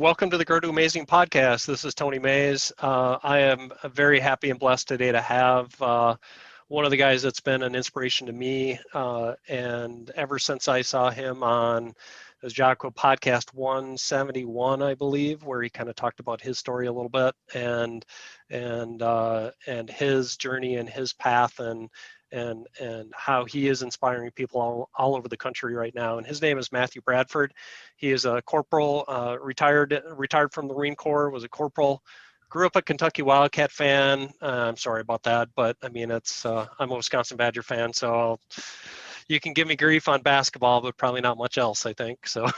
welcome to the Grow to Amazing podcast. This is Tony Mays. I am very happy and blessed today to have one of the guys that's been an inspiration to me. And ever since I saw him on the Jocko podcast 171, I believe, where he kind of talked about his story a little bit and his journey and his path and how he is inspiring people all over the country right now. And his name is Matthew Bradford. He is a corporal, retired from the Marine Corps, was a corporal, grew up a Kentucky Wildcat fan. I'm sorry about that, but I mean, I'm a Wisconsin Badger fan, so you can give me grief on basketball, but probably not much else, I think. So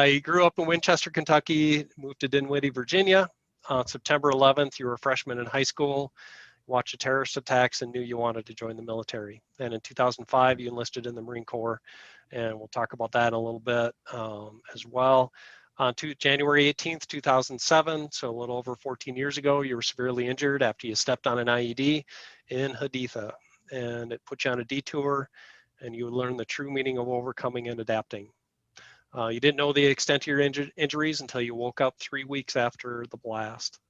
he grew up in Winchester, Kentucky, moved to Dinwiddie, Virginia. On September 11th, you were a freshman in high school, watched the terrorist attacks and knew you wanted to join the military. And in 2005, you enlisted in the Marine Corps, and we'll talk about that in a little bit as well. On January 18th, 2007, so a little over 14 years ago, you were severely injured after you stepped on an IED in Haditha, and it put you on a detour, and you learned the true meaning of overcoming and adapting. You didn't know the extent of your injuries until you woke up 3 weeks after the blast.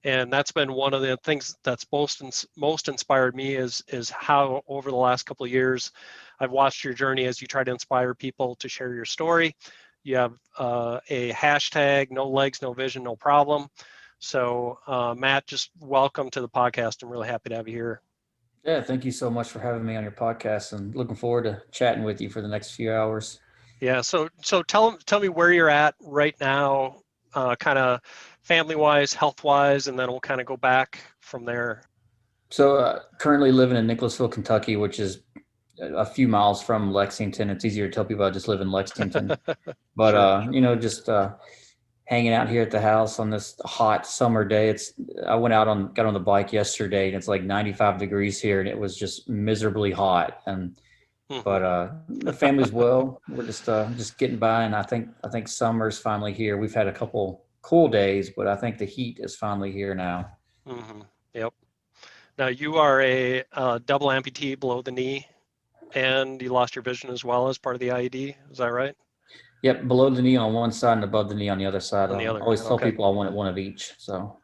And that's been one of the things that's most inspired me is how over the last couple of years, I've watched your journey as you try to inspire people to share your story. You have a hashtag, no legs, no vision, no problem. So Matt, just welcome to the podcast. I'm really happy to have you here. Yeah, thank you so much for having me on your podcast and looking forward to chatting with you for the next few hours. Yeah, so tell me where you're at right now, kind of family-wise, health-wise, and then we'll kind of go back from there. So currently living in Nicholasville, Kentucky, which is a few miles from Lexington. It's easier to tell people I just live in Lexington. But, Sure. just hanging out here at the house on this hot summer day. I got on the bike yesterday and it's like 95 degrees here and it was just miserably hot. But the family's well. We're just getting by, and I think summer's finally here. We've had a couple cool days, but I think the heat is finally here now. Yep. Now you are a double amputee below the knee, and you lost your vision as well as part of the IED. Is that right? Yep, below the knee on one side and above the knee on the other side. On I the other. always tell Okay. people I wanted one of each. So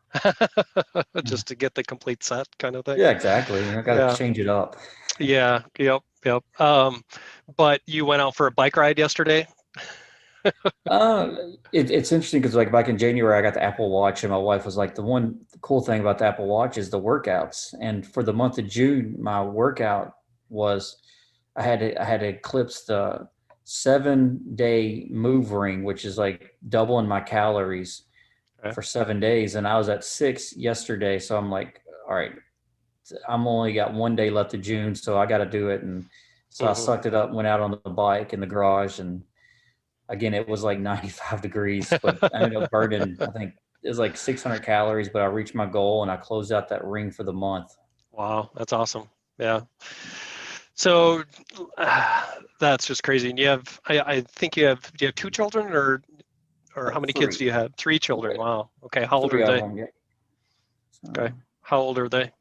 Just to get the complete set kind of thing. yeah, exactly. I got to Yeah. change it up. Yeah. Yep. But you went out for a bike ride yesterday. Uh, it's interesting because like back in January, I got the Apple Watch, and my wife was like, the cool thing about the Apple Watch is the workouts. And for the month of June, my workout was I had to eclipse the 7-day move ring, which is like doubling my calories Okay. for 7 days. And I was at 6 yesterday. So I'm like, all right, I'm only got 1 day left of June, so I got to do it. And so I sucked it up, went out on the bike in the garage, and again, it was like 95 degrees, but I ended up burning, I think it was like 600 calories, but I reached my goal and I closed out that ring for the month. Wow, that's awesome. Yeah. So that's just crazy. And I think do you have 2 children or how many kids do Three, you have? 3 children. Wow. Okay. How old are three of they? them. Yeah. Okay. So How old are they?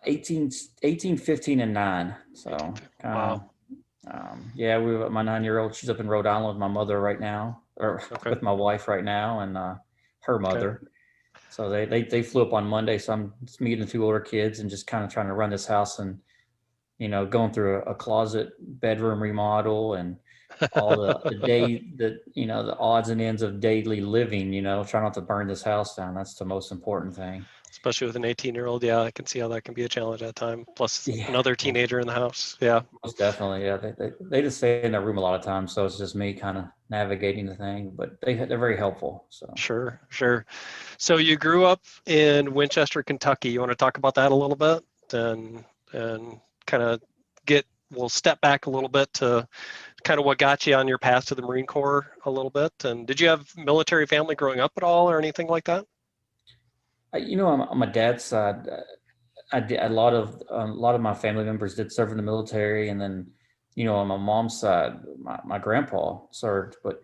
18, 15, and 9. 18. So kind Wow. of, yeah, my 9-year-old, she's up in Rhode Island with my mother right now, or Okay. with my wife right now, and her Okay. mother. So they flew up on Monday. So I'm just meeting the 2 older kids and just kind of trying to run this house and, going through a closet bedroom remodel and all the odds and ends of daily living, try not to burn this house down. That's the most important thing. Especially with an 18-year-old. Yeah, I can see how that can be a challenge at time. Plus Yeah, another teenager in the house. Yeah. most definitely. Yeah, they just stay in their room a lot of times, so it's just me kind of navigating the thing. But they're very helpful. So Sure. So you grew up in Winchester, Kentucky. You want to talk about that a little bit and kind of we'll step back a little bit to kind of what got you on your path to the Marine Corps a little bit. And did you have military family growing up at all or anything like that? on my dad's side, I did a lot of my family members did serve in the military, and then on my mom's side, my grandpa served. But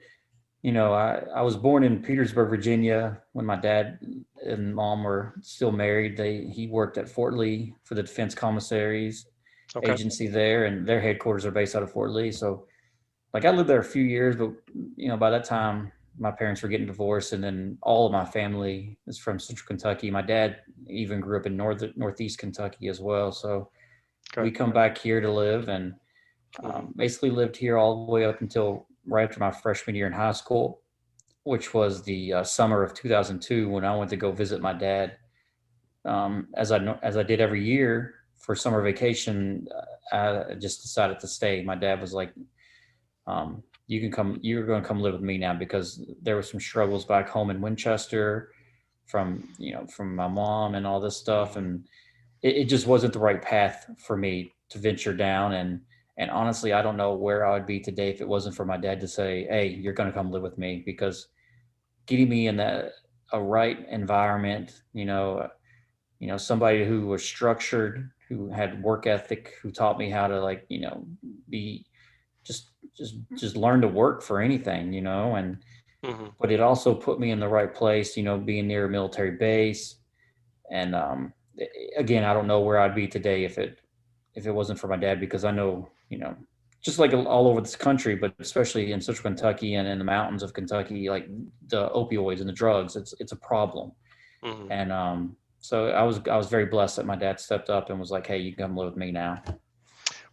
I was born in Petersburg, Virginia, when my dad and mom were still married. He worked at Fort Lee for the Defense Commissaries Okay. Agency there, and their headquarters are based out of Fort Lee. So, like, I lived there a few years, but by that time, my parents were getting divorced, and then all of my family is from Central Kentucky. My dad even grew up in Northeast Kentucky as well. So we Okay. come back here to live, and Hmm. basically lived here all the way up until right after my freshman year in high school, which was the summer of 2002 when I went to go visit my dad. As I did every year for summer vacation, I just decided to stay. My dad was like, "You can come. You're going to come live with me now," because there were some struggles back home in Winchester from my mom and all this stuff, Hmm. and it just wasn't the right path for me to venture down. And honestly, I don't know where I would be today if it wasn't for my dad to say, "Hey, you're going to come live with me," because getting me in that a right environment, somebody who was structured, who had work ethic, who taught me how to be just learn to work for anything, and Hmm. but it also put me in the right place, being near a military base. And again, I don't know where I'd be today if it wasn't for my dad, because I know, just like all over this country, but especially in Central Kentucky and in the mountains of Kentucky, like the opioids and the drugs, it's a problem. Hmm. And so I was very blessed that my dad stepped up and was like, "Hey, you can come live with me now."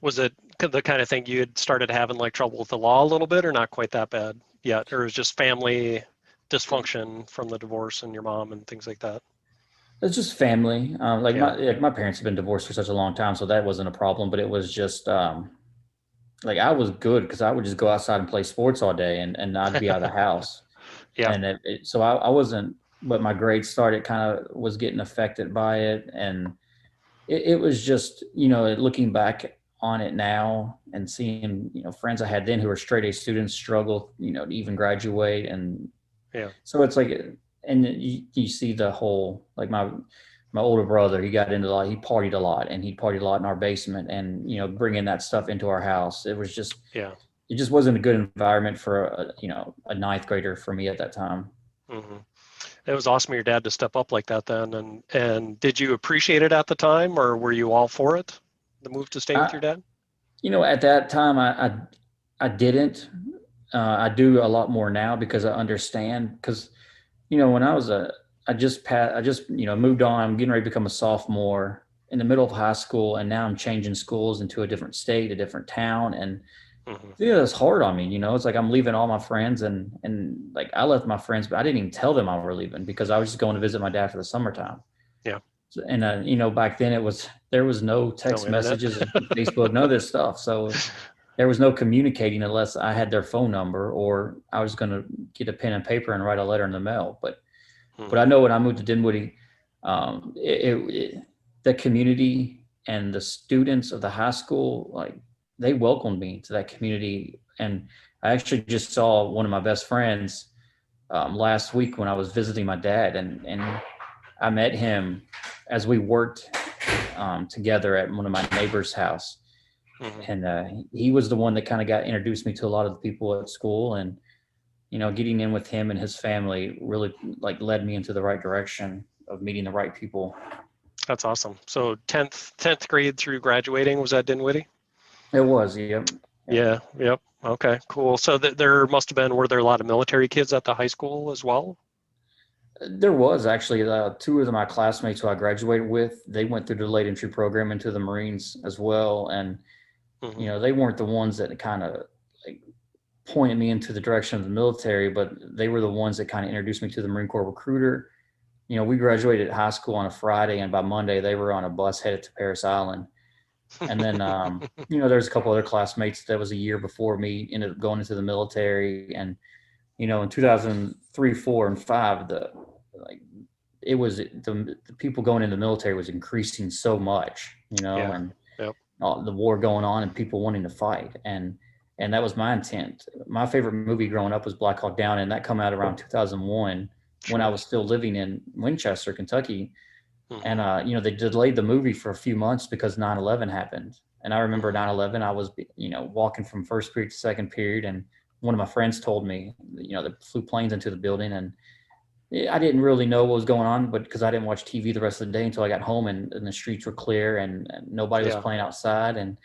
Was it the kind of thing you had started having like trouble with the law a little bit, or not quite that bad yet, or it was just family dysfunction from the divorce and your mom and things like that? It's just family. Like Yeah. my parents have been divorced for such a long time, so that wasn't a problem. But it was just like I was good because I would just go outside and play sports all day, and not be out of the house. Yeah. And so I wasn't, but my grades started kind of was getting affected by it. And it was just, looking back on it now and seeing, friends I had then who were straight A students struggle, to even graduate. And Yeah. so it's like, and you see the whole, like my older brother, he got into a lot, he partied a lot, and he partied a lot in our basement, and, bringing that stuff into our house. Yeah. It just wasn't a good environment for a ninth grader for me at that time. Hmm. It was awesome of your dad to step up like that then. And did you appreciate it at the time, or were you all for it, the move to stay with I, your dad? at that time, I didn't. I do a lot more now because I understand. Because when I just moved on. I'm getting ready to become a sophomore in the middle of high school, and now I'm changing schools into a different state, a different town, and Hmm. yeah, it's hard on me. It's like I'm leaving all my friends, and like I left my friends, but I didn't even tell them I were leaving because I was just going to visit my dad for the summertime. Yeah. And back then there was no No text internet. messages, Facebook, none of this stuff. So there was no communicating unless I had their phone number, or I was going to get a pen and paper and write a letter in the mail. But I Hmm. know when I moved to Dinwiddie, the community and the students of the high school, like they welcomed me to that community. And I actually just saw one of my best friends last week when I was visiting my dad, and I met him as we worked together at one of my neighbor's house. Hmm. And he was the one that kind of got introduced me to a lot of the people at school. And getting in with him and his family really like led me into the right direction of meeting the right people. That's awesome. So 10th grade through graduating was at Dinwiddie? It was, yep. Yep. Yeah. Yep. Okay, cool. So there must have been, were there a lot of military kids at the high school as well? There was actually two of my classmates who I graduated with. They went through the late entry program into the Marines as well, and Hmm. they weren't the ones that kind of like pointed me into the direction of the military, but they were the ones that kind of introduced me to the Marine Corps recruiter. We graduated high school on a Friday, and by Monday they were on a bus headed to Paris Island. And then, there's a couple other classmates that was a year before me ended up going into the military. And, in 2003, 4, and 5, like it was the people going into the military was increasing so much, Yeah. and Yep. all the war going on and people wanting to fight. And that was my intent. My favorite movie growing up was Black Hawk Down, and that come out around 2001 when I Sure. was still living in Winchester, Kentucky. And Hmm. they delayed the movie for a few months because 9/11 happened. And I remember Hmm. 9/11, I was walking from first period to second period, and one of my friends told me they flew planes into the building. And I didn't really know what was going on, but because I didn't watch TV the rest of the day until I got home, and the streets were clear, and nobody was Yeah. playing outside. And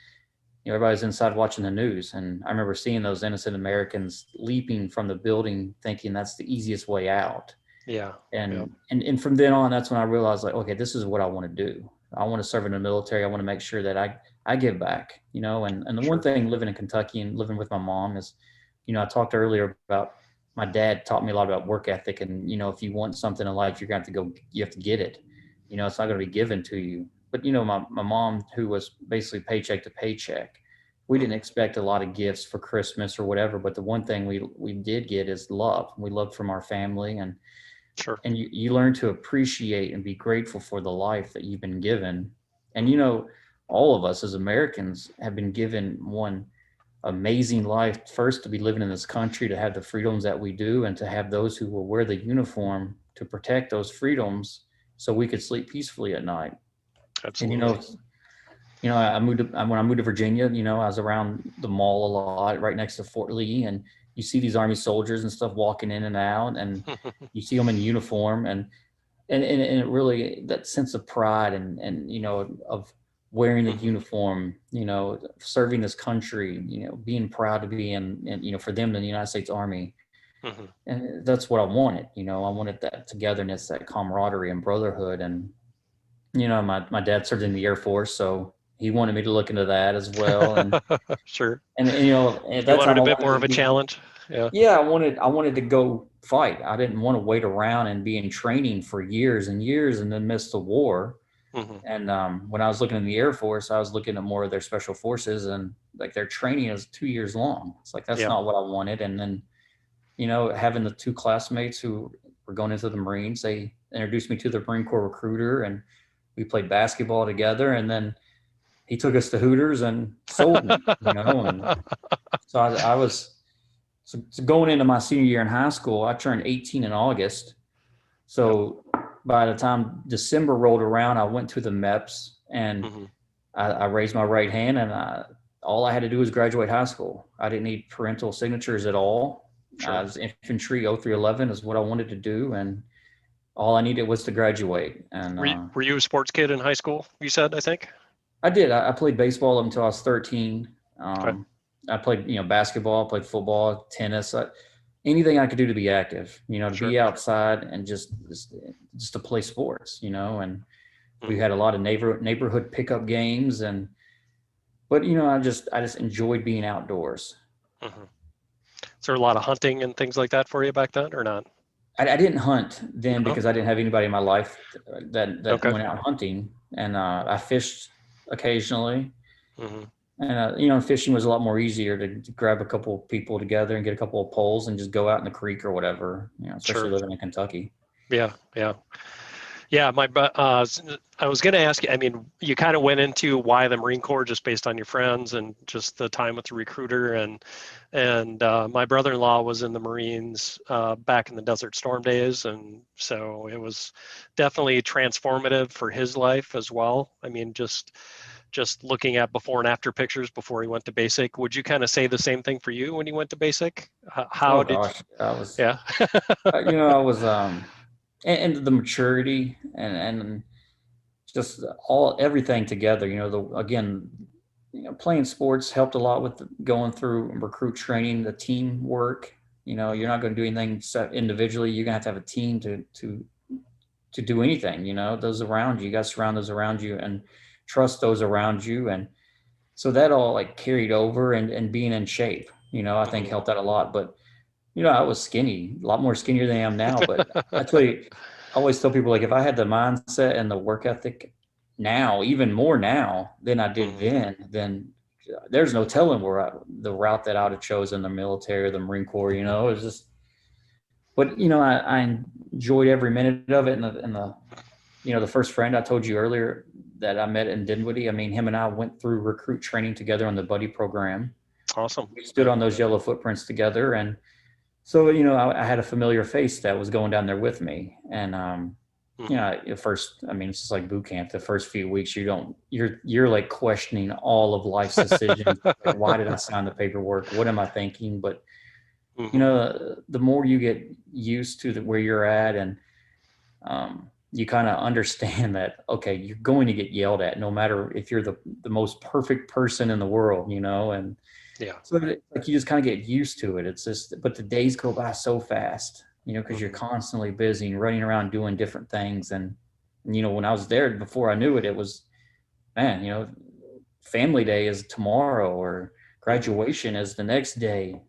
everybody's inside watching the news. And I remember seeing those innocent Americans leaping from the building, thinking that's the easiest way out. Yeah. Yeah. And from then on, that's when I realized, like, okay, this is what I want to do. I want to serve in the military. I want to make sure that I give back, and the one Sure. thing living in Kentucky and living with my mom is, I talked earlier about my dad taught me a lot about work ethic. And, if you want something in life, you're going to have to go, you have to get it. It's not going to be given to you. But, my mom, who was basically paycheck to paycheck, we didn't expect a lot of gifts for Christmas or whatever. But the one thing we did get is love. We loved from our family. Sure. And you learn to appreciate and be grateful for the life that you've been given. And, all of us as Americans have been given one amazing life, first to be living in this country, to have the freedoms that we do, and to have those who will wear the uniform to protect those freedoms so we could sleep peacefully at night. Absolutely. And, when I moved to Virginia, I was around the mall a lot, right next to Fort Lee, and you see these Army soldiers and stuff walking in and out, and you see them in uniform, and it really, that sense of pride and of wearing the uniform, serving this country, being proud to be in, for them in the United States Army. And that's what I wanted. I wanted that togetherness, that camaraderie and brotherhood. And, my dad served in the Air Force, so he wanted me to look into that as well. And, Sure. and at You that wanted time a I bit more wanted of to a be, challenge. Yeah. yeah, I wanted to go fight. I didn't want to wait around and be in training for years and years and then miss the war. And when I was looking in the Air Force, I was looking at more of their special forces, and like their training is 2 years long. It's like, that's Yeah. not what I wanted. And then, having the two classmates who were going into the Marines, they introduced me to the Marine Corps recruiter, and we played basketball together. And then he took us to Hooters and sold me, and so I was, so going into my senior year in high school, I turned 18 in August. So by the time December rolled around, I went to the MEPS, and I raised my right hand, and all I had to do was graduate high school. I didn't need parental signatures at all. Sure. I was infantry 0311 is what I wanted to do. And all I needed was to graduate. And Were you a sports kid in high school, you said, I think? I did. I played baseball up until I was 13. Okay. I played, basketball, played football, tennis, anything I could do to be active, to Sure. be outside and just to play sports, and we had a lot of neighborhood pickup games. But I just enjoyed being outdoors. Is there a lot of hunting and things like that for you back then, or not? I didn't hunt then No? because I didn't have anybody in my life that Okay. went out hunting. And I fished occasionally. Mhm. And, fishing was a lot more easier to grab a couple of people together and get a couple of poles and just go out in the creek or whatever, especially Sure. living in Kentucky. Yeah. Yeah. Yeah. I was going to ask you, I mean, you kind of went into why the Marine Corps just based on your friends and just the time with the recruiter. And my brother-in-law was in the Marines back in the Desert Storm days. And so it was definitely transformative for his life as well. I mean, just looking at before and after pictures before he went to basic, would you kind of say the same thing for you when you went to basic? How Oh did gosh, I was, Yeah. I was, and the maturity and just everything together, again, playing sports helped a lot with going through recruit training, the teamwork. You're not going to do anything individually. You're going to have a team to do anything. Those around you got to surround those around you and trust those around you. And so that all like carried over, and being in shape, I think helped out a lot. But I was skinny, a lot more skinnier than I am now. But that's what I always tell people, like, if I had the mindset and the work ethic now, even more now than I did then there's no telling the route that I would have chosen, the military or the Marine Corps. It's just, but I enjoyed every minute of it. And the first friend I told you earlier that I met in Dinwiddie, I mean, him and I went through recruit training together on the buddy program. Awesome. We stood on those yellow footprints together. And so, I had a familiar face that was going down there with me. And, at first, I mean, it's just like boot camp. The first few weeks, you're like questioning all of life's decisions. Like, why did I sign the paperwork? What am I thinking? But, the more you get used to where you're at, and, you kind of understand that, okay, you're going to get yelled at no matter if you're the most perfect person in the world, and Yeah. so like you just kind of get used to it. It's just, but the days go by so fast, because you're Hmm. constantly busy and running around doing different things. And, when I was there before I knew it, it was, man, family day is tomorrow or Hmm. graduation is the next day.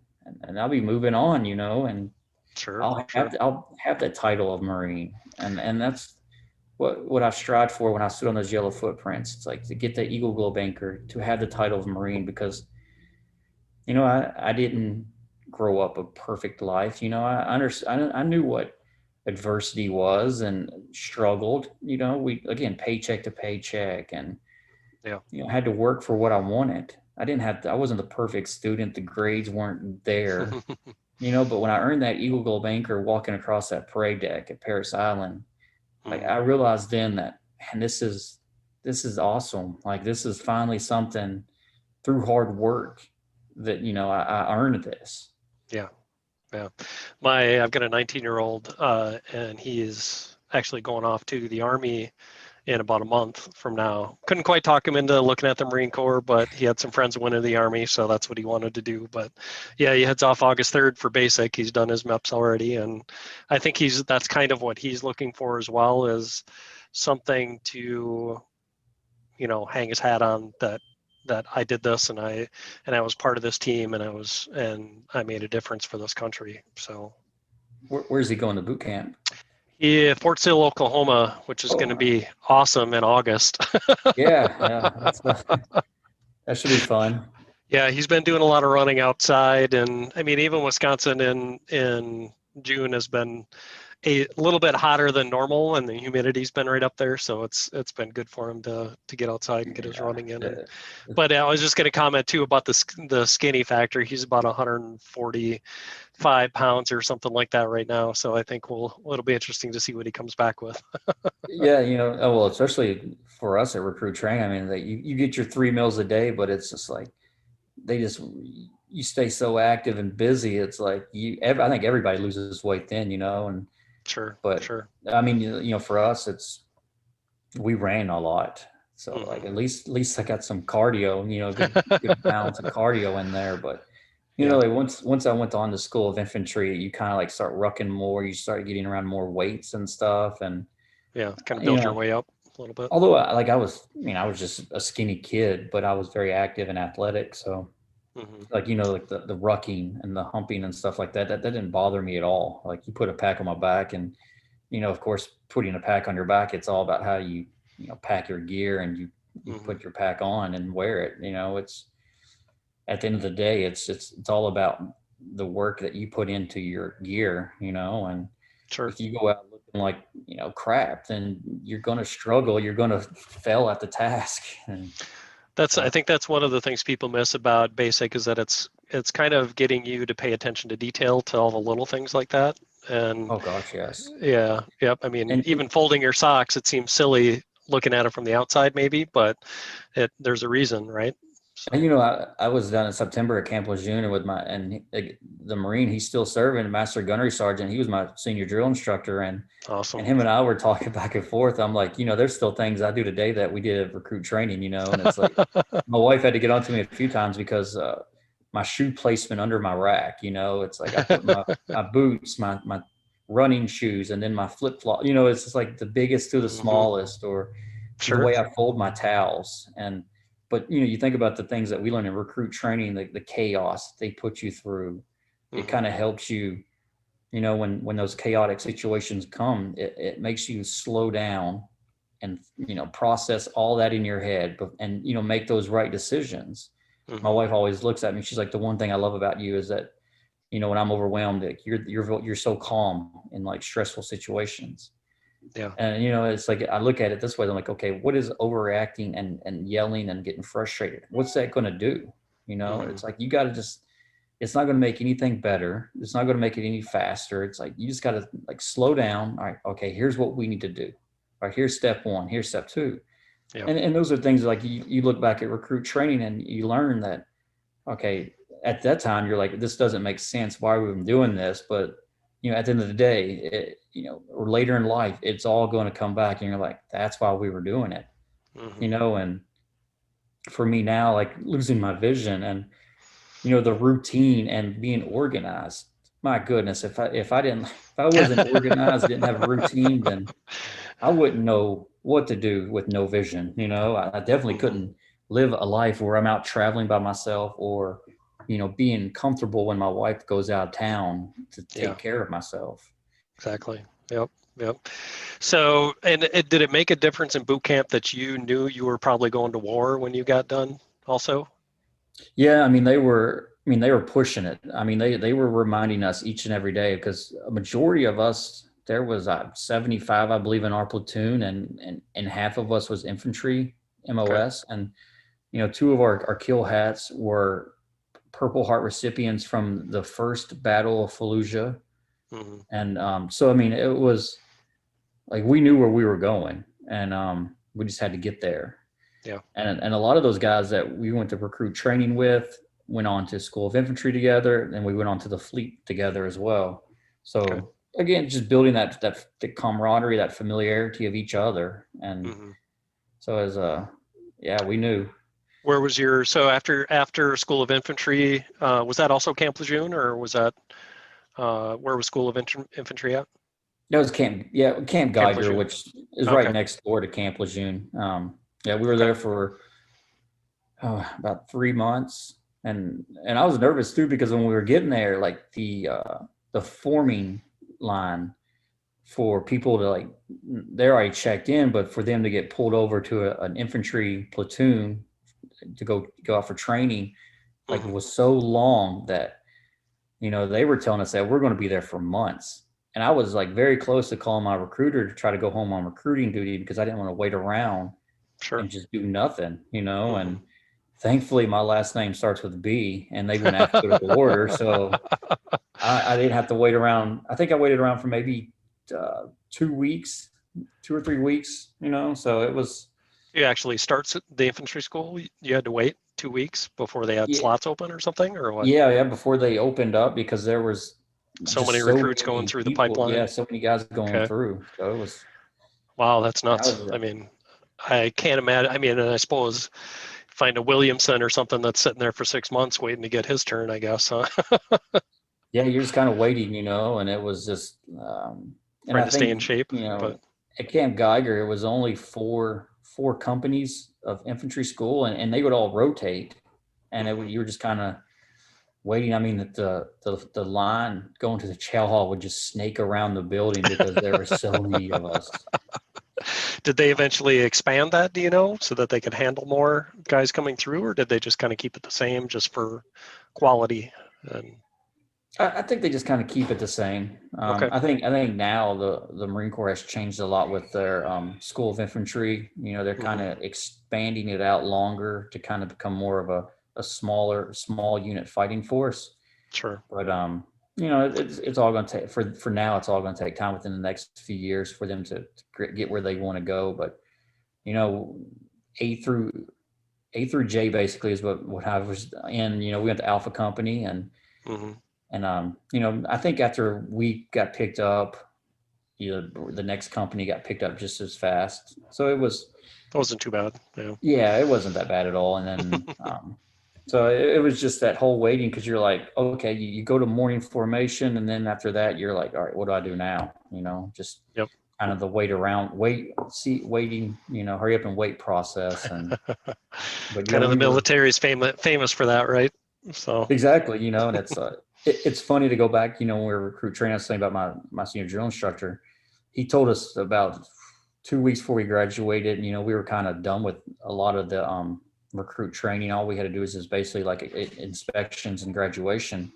And I'll be moving on, and Sure. I'll have that title of Marine. And that's what I've strived for when I stood on those yellow footprints. It's like to get the Eagle Globe anchor, to have the title of Marine, because I didn't grow up a perfect life. I knew what adversity was and struggled. We, again, paycheck to paycheck, and Yeah. had to work for what I wanted. I wasn't the perfect student. The grades weren't there. But when I earned that Eagle Globe anchor walking across that parade deck at Paris Island, like Hmm. I realized then that, man, this is awesome. Like this is finally something through hard work that I earned this. Yeah. Yeah. I've got a 19-year-old, and he is actually going off to the Army in about a month from now. Couldn't quite talk him into looking at the Marine Corps, but he had some friends who went into the Army, so that's what he wanted to do. But yeah, he heads off August 3rd for basic. He's done his MEPS already, and I think that's kind of what he's looking for as well, is something to, hang his hat on, that I did this, and I was part of this team, and I made a difference for this country. So Where's he going to boot camp? yeah, Fort Sill, Oklahoma, which is going to Oh, be awesome in August. yeah. That should be fun. Yeah, he's been doing a lot of running outside, and I mean, even Wisconsin in June has been a little bit hotter than normal, and the humidity's been right up there, so it's been good for him to get outside and get his Yeah. running in. But I was just going to comment too about the skinny factor. He's about 145 pounds or something like that right now, so I think it'll be interesting to see what he comes back with. Yeah, oh, well, especially for us at recruit training. I mean, that you get your 3 meals a day, but it's just like you stay so active and busy. It's like I think everybody loses weight then, and Sure, but sure. I mean, for us, we ran a lot. So like Hmm. at least I got some cardio, good balance of cardio in there. But Yeah, like once I went on to School of Infantry, you kind of like start rucking more. You start getting around more weights and stuff, and yeah. Kind of you build your know, way up a little bit. although I was just a skinny kid, but I was very active and athletic. So Hmm. like like the rucking and the humping and stuff like that, that didn't bother me at all. Like you put a pack on my back, and of course, putting a pack on your back, it's all about how you pack your gear, and you Hmm. put your pack on and wear it. It's at the end of the day, it's all about the work that you put into your gear. And Sure. if you go out looking like crap, then you're gonna struggle. You're gonna fail at the task. And I so, think that's one of the things people miss about basic, is that it's kind of getting you to pay attention to detail, to all the little things like that. And oh gosh, yes. yeah, yep. I mean, And even folding your socks, it seems silly looking at it from the outside, maybe, but there's a reason, right? And So I was down in September at Camp Lejeune with the Marine. He's still serving, Master Gunnery Sergeant. He was my senior drill instructor, and awesome. him and I were talking back and forth. I'm like, there's still things I do today that we did at recruit training. And it's like my wife had to get on to me a few times because my shoe placement under my rack. It's like I put my boots, my running shoes, and then my flip flop. It's just like the biggest to the Hmm. smallest, or the Sure. way I fold my towels. But you think about the things that we learn in recruit training, the chaos they put you through. It Hmm. kind of helps you, when those chaotic situations come, it makes you slow down and process all that in your head, and make those right decisions. My Hmm. wife always looks at me. She's like, the one thing I love about you is that when I'm overwhelmed, like, you're so calm in like stressful situations. Yeah. And it's like I look at it this way. I'm like, okay, what is overreacting and yelling and getting frustrated? What's that going to do? Hmm. It's like you got to just. It's not going to make anything better. It's not going to make it any faster. It's like you just got to like slow down. All right, okay, here's what we need to do. All right, here's step one. Here's step two. Yeah. And those are things like you look back at recruit training and you learn that, okay, at that time you're like, this doesn't make sense. Why are we even doing this? But at the end of the day, or later in life, it's all going to come back, and you're like, that's why we were doing it, Hmm. and for me now, like losing my vision and, the routine and being organized, my goodness, if I wasn't organized, didn't have a routine, then I wouldn't know what to do with no vision. I definitely Hmm. couldn't live a life where I'm out traveling by myself, or, being comfortable when my wife goes out of town to Yeah, take care of myself. exactly. Yep. Yep. So, and did it make a difference in boot camp that you knew you were probably going to war when you got done also? Yeah, they were pushing it. They were reminding us each and every day, because a majority of us, there was 75, I believe, in our platoon, and half of us was infantry Okay. MOS, and two of our kill hats were Purple Heart recipients from the first Battle of Fallujah, Hmm. and so it was like we knew where we were going, and we just had to get there. Yeah. And a lot of those guys that we went to recruit training with went on to School of Infantry together, and we went on to the fleet together as well. Okay. So again, just building that the camaraderie, that familiarity of each other, and Hmm. so yeah, we knew. Where was your, so after School of Infantry, was that also Camp Lejeune, or was that where was School of Infantry at? That was Camp Camp Geiger, Lejeune. which is right Okay. next door to Camp Lejeune. Yeah, we were Okay. there for about 3 months, and I was nervous too, because when we were getting there, like the forming line for people to, like, they're already checked in, but for them to get pulled over to an infantry platoon to go out for training, like, Hmm. was so long that they were telling us that we're going to be there for months. And I was like very close to calling my recruiter to try to go home on recruiting duty, because I didn't want to wait around Sure. and just do nothing. Hmm. And thankfully, my last name starts with B, and they went in alphabetical order, so I didn't have to wait around. I think I waited around for maybe 2 weeks, 2 or 3 weeks. So it was, You actually start the infantry school. You had to wait 2 weeks before they had yeah, slots open or something, or what? yeah, before they opened up, because there was So many just so recruits going many through the people. Yeah, pipeline. so many guys going Okay. through. So it was, Wow, that's that nuts. was I mean, I can't imagine. I mean, and I suppose find a Williamson or something that's sitting there for 6 months waiting to get his turn, I guess, huh? yeah, you're just kind of waiting, and it was just, and Trying I to stay in think, shape. But at Camp Geiger, it was only four companies of infantry school, and they would all rotate, and mhm. you were just kind of waiting. The line going to the chow hall would just snake around the building, because there were so many of us. Did they eventually expand that, do you know, so that they could handle more guys coming through, or did they just kind of keep it the same just for quality? And I think they just kind of keep it the same. okay, I think now the Marine Corps has changed a lot with their School of Infantry. They're kind hmm, of expanding it out longer to kind of become more of a small unit fighting force. sure, But it's all going to take, for now. It's all going to take time within the next few years for them to get where they want to go. But you know, A through A through J basically is what I was in. We went to Alpha Company, hmm, and I think after we got picked up, the next company got picked up just as fast. So it was, that wasn't too bad. Yeah, yeah, it wasn't that bad at all. And then, so it was just that whole waiting, because you're like, okay, you go to morning formation, and then after that, you're like, all right, what do I do now? Just yep. kind of the waiting, hurry up and wait process. But yeah, Kind of the we were, military is famous for that, right? So exactly, and it's funny to go back, when we were recruit training. I was saying about my senior drill instructor. He told us about 2 weeks before we graduated, we were kind of done with a lot of the recruit training. All we had to do is just basically like inspections and graduation.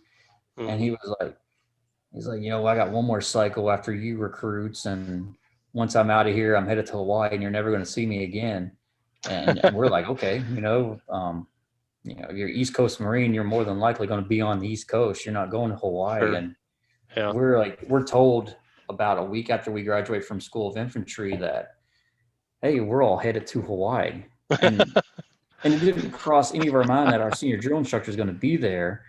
And mhm. he's like, I got one more cycle after you recruits, and once I'm out of here, I'm headed to Hawaii, and you're never going to see me again. And we're like, okay, you're East Coast Marine, you're more than likely going to be on the East Coast. You're not going to Hawaii. Sure, And yeah, we're told about a week after we graduate from School of Infantry that, hey, we're all headed to Hawaii. And it didn't cross any of our mind that our senior drill instructor is going to be there.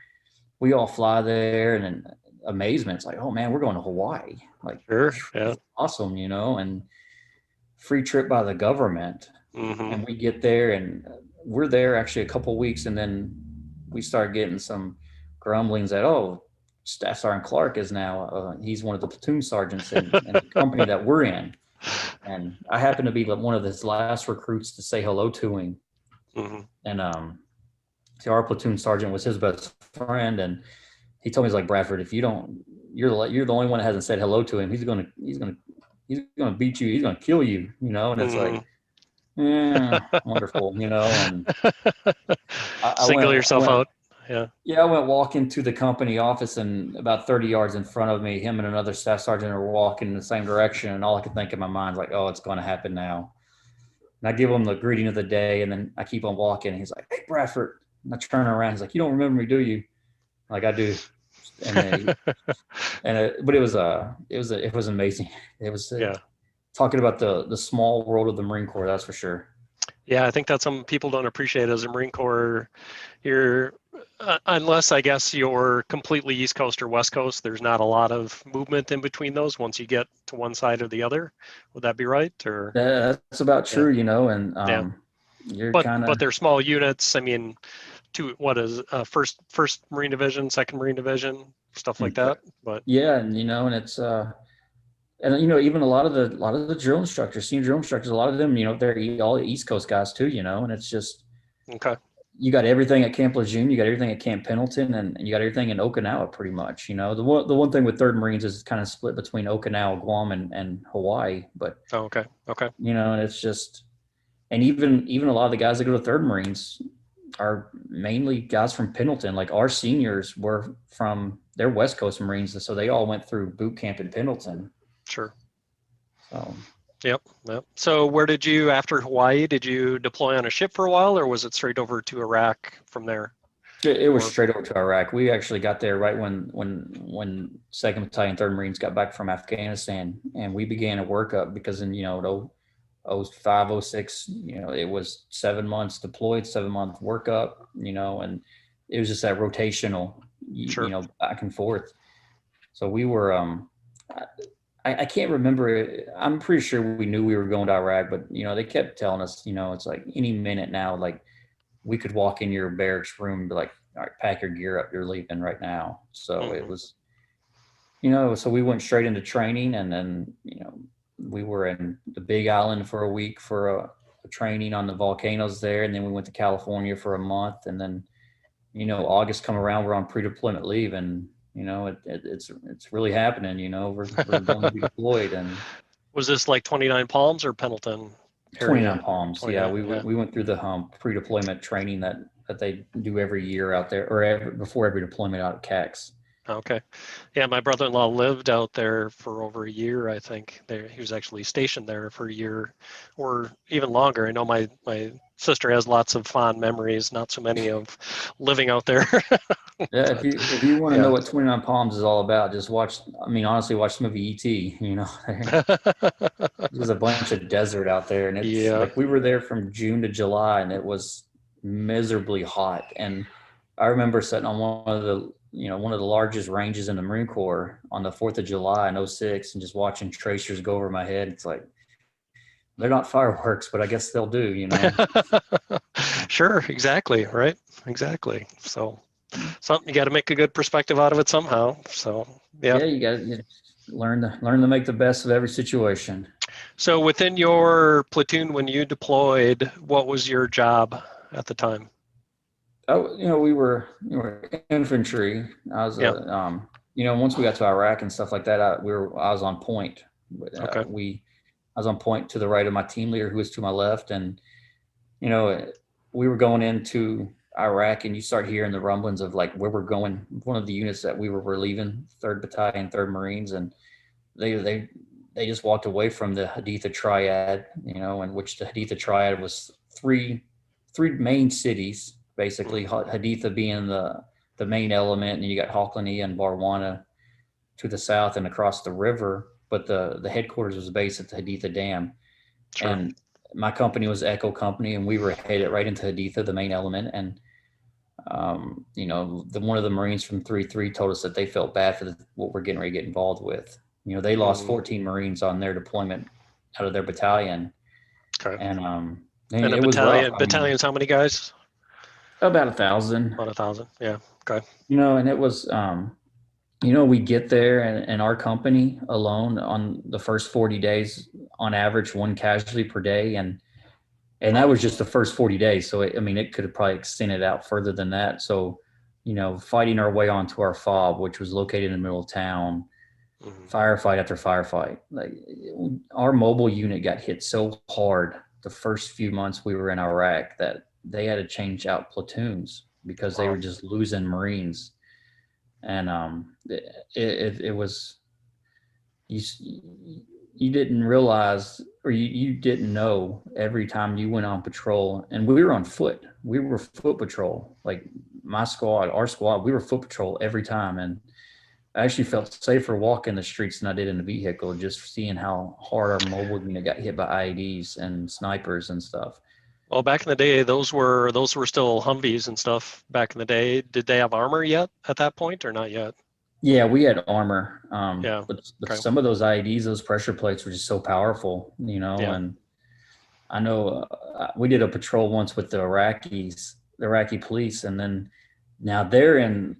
We all fly there, and then amazement. It's like, oh man, we're going to Hawaii. Like, Sure. Yeah. awesome, and free trip by the government. Mm-hmm. And we get there, and we're there actually a couple of weeks, and then we start getting some grumblings that, oh, Staff Sergeant Clark is now he's one of the platoon sergeants in the company that we're in, and I happen to be one of his last recruits to say hello to him. Mm-hmm. And so our platoon sergeant was his best friend, and he told me, he's like, Bradford, if you don't, you're the only one that hasn't said hello to him. He's gonna beat you. He's gonna kill you. And it's Mm-hmm. like, yeah, wonderful. And I Single went, yourself out. Yeah. yeah, I went walking to the company office, and about 30 yards in front of me, him and another staff sergeant are walking in the same direction. And all I could think in my mind is like, oh, it's going to happen now. And I give him the greeting of the day, and then I keep on walking. And he's like, hey, Bradford. And I turn around. He's like, you don't remember me, do you? Like, I do. And but it was amazing. It was Yeah. talking about the small world of the Marine Corps. That's for sure. Yeah, I think that's something people don't appreciate as a Marine Corps. You're, unless I guess you're completely East Coast or West Coast, there's not a lot of movement in between those once you get to one side or the other. Would that be right? Or That's about true, and yeah, you're but kind of. they're small units. I mean, what is first Marine Division, second Marine Division, stuff like that. But yeah, and it's and even a lot of the drill instructors, senior drill instructors, a lot of them, they're all East Coast guys too, and it's just okay. You got everything at Camp Lejeune, you got everything at Camp Pendleton, and you got everything in Okinawa pretty much. The one thing with 3rd Marines is it's kind of split between Okinawa, Guam, and Hawaii. But Oh, okay. and it's just, and even a lot of the guys that go to 3rd Marines are mainly guys from Pendleton. Like our seniors were they're West Coast Marines, so they all went through boot camp in Pendleton. Sure. So. Yep. So where did you, after Hawaii, did you deploy on a ship for a while, or was it straight over to Iraq from there? It was straight over to Iraq. We actually got there right when 2nd Battalion, 3rd Marines got back from Afghanistan, and we began a workup because in 05, 06, it was 7 months deployed, 7-month workup, and it was just that rotational, Sure. back and forth. So we were I can't remember. I'm pretty sure we knew we were going to Iraq, but they kept telling us, it's like any minute now, like we could walk in your barracks room and be like, all right, pack your gear up, you're leaving right now. So It was, so we went straight into training, and then we were in the Big Island for a week for a training on the volcanoes there, and then we went to California for a month, and then August come around, we're on pre-deployment leave, and it's really happening. We're going to be deployed. And was this like 29 Palms or Pendleton area? 29 Palms. 29, yeah, we went through the pre-deployment training that they do every year out there, or before every deployment out at CAX. Okay. Yeah, my brother-in-law lived out there for over a year, I think. He was actually stationed there for a year or even longer. I know my sister has lots of fond memories, not so many of living out there. Yeah, if you want to know what 29 Palms is all about, just honestly watch the movie E.T. There's a bunch of desert out there, and it's like we were there from June to July, and it was miserably hot. And I remember sitting on one of the largest ranges in the Marine Corps on the 4th of July in 06, and just watching tracers go over my head. It's like, they're not fireworks, but I guess they'll do, Sure, exactly, right? Exactly. So something, you got to make a good perspective out of it somehow. So yeah, you got to learn to make the best of every situation. So within your platoon, when you deployed, what was your job at the time? Oh, we were infantry. I was once we got to Iraq and stuff like that, I was on point. Okay. I was on point to the right of my team leader, who was to my left, and we were going into Iraq, and you start hearing the rumblings of like where we're going. One of the units that we were leaving, 3rd Battalion, 3rd Marines, and they just walked away from the Haditha triad, in which the Haditha triad was three main cities, basically. Haditha being the main element, and you got Hoklani and Barwana to the south and across the river, but the headquarters was based at the Haditha Dam. Sure. And my company was Echo Company, and we were headed right into Haditha, the main element. And One of the Marines from 3-3 told us that they felt bad for what we're getting ready to get involved with. They lost 14 Marines on their deployment out of their battalion. Okay. And And a it was rough. battalion's how many guys? About 1,000. About 1,000. Yeah. Okay. And it was, we get there and our company alone on the first 40 days, on average, 1 casualty per day. And that was just the first 40 days. So, it could have probably extended out further than that. So, fighting our way onto our FOB, which was located in the middle of town, firefight after firefight. Like, our mobile unit got hit so hard the first few months we were in Iraq that they had to change out platoons because they were just losing Marines. And it was, you didn't realize, or you didn't know every time you went on patrol. And we were on foot. We were foot patrol. Like our squad, we were foot patrol every time. And I actually felt safer walking the streets than I did in the vehicle, just seeing how hard our mobile unit got hit by IEDs and snipers and stuff. Well, back in the day, those were still Humvees and stuff back in the day. Did they have armor yet at that point or not yet? Yeah, we had armor. But Okay. some of those IEDs, those pressure plates were just so powerful, Yeah. And I know we did a patrol once with the Iraqi police, and then now they're in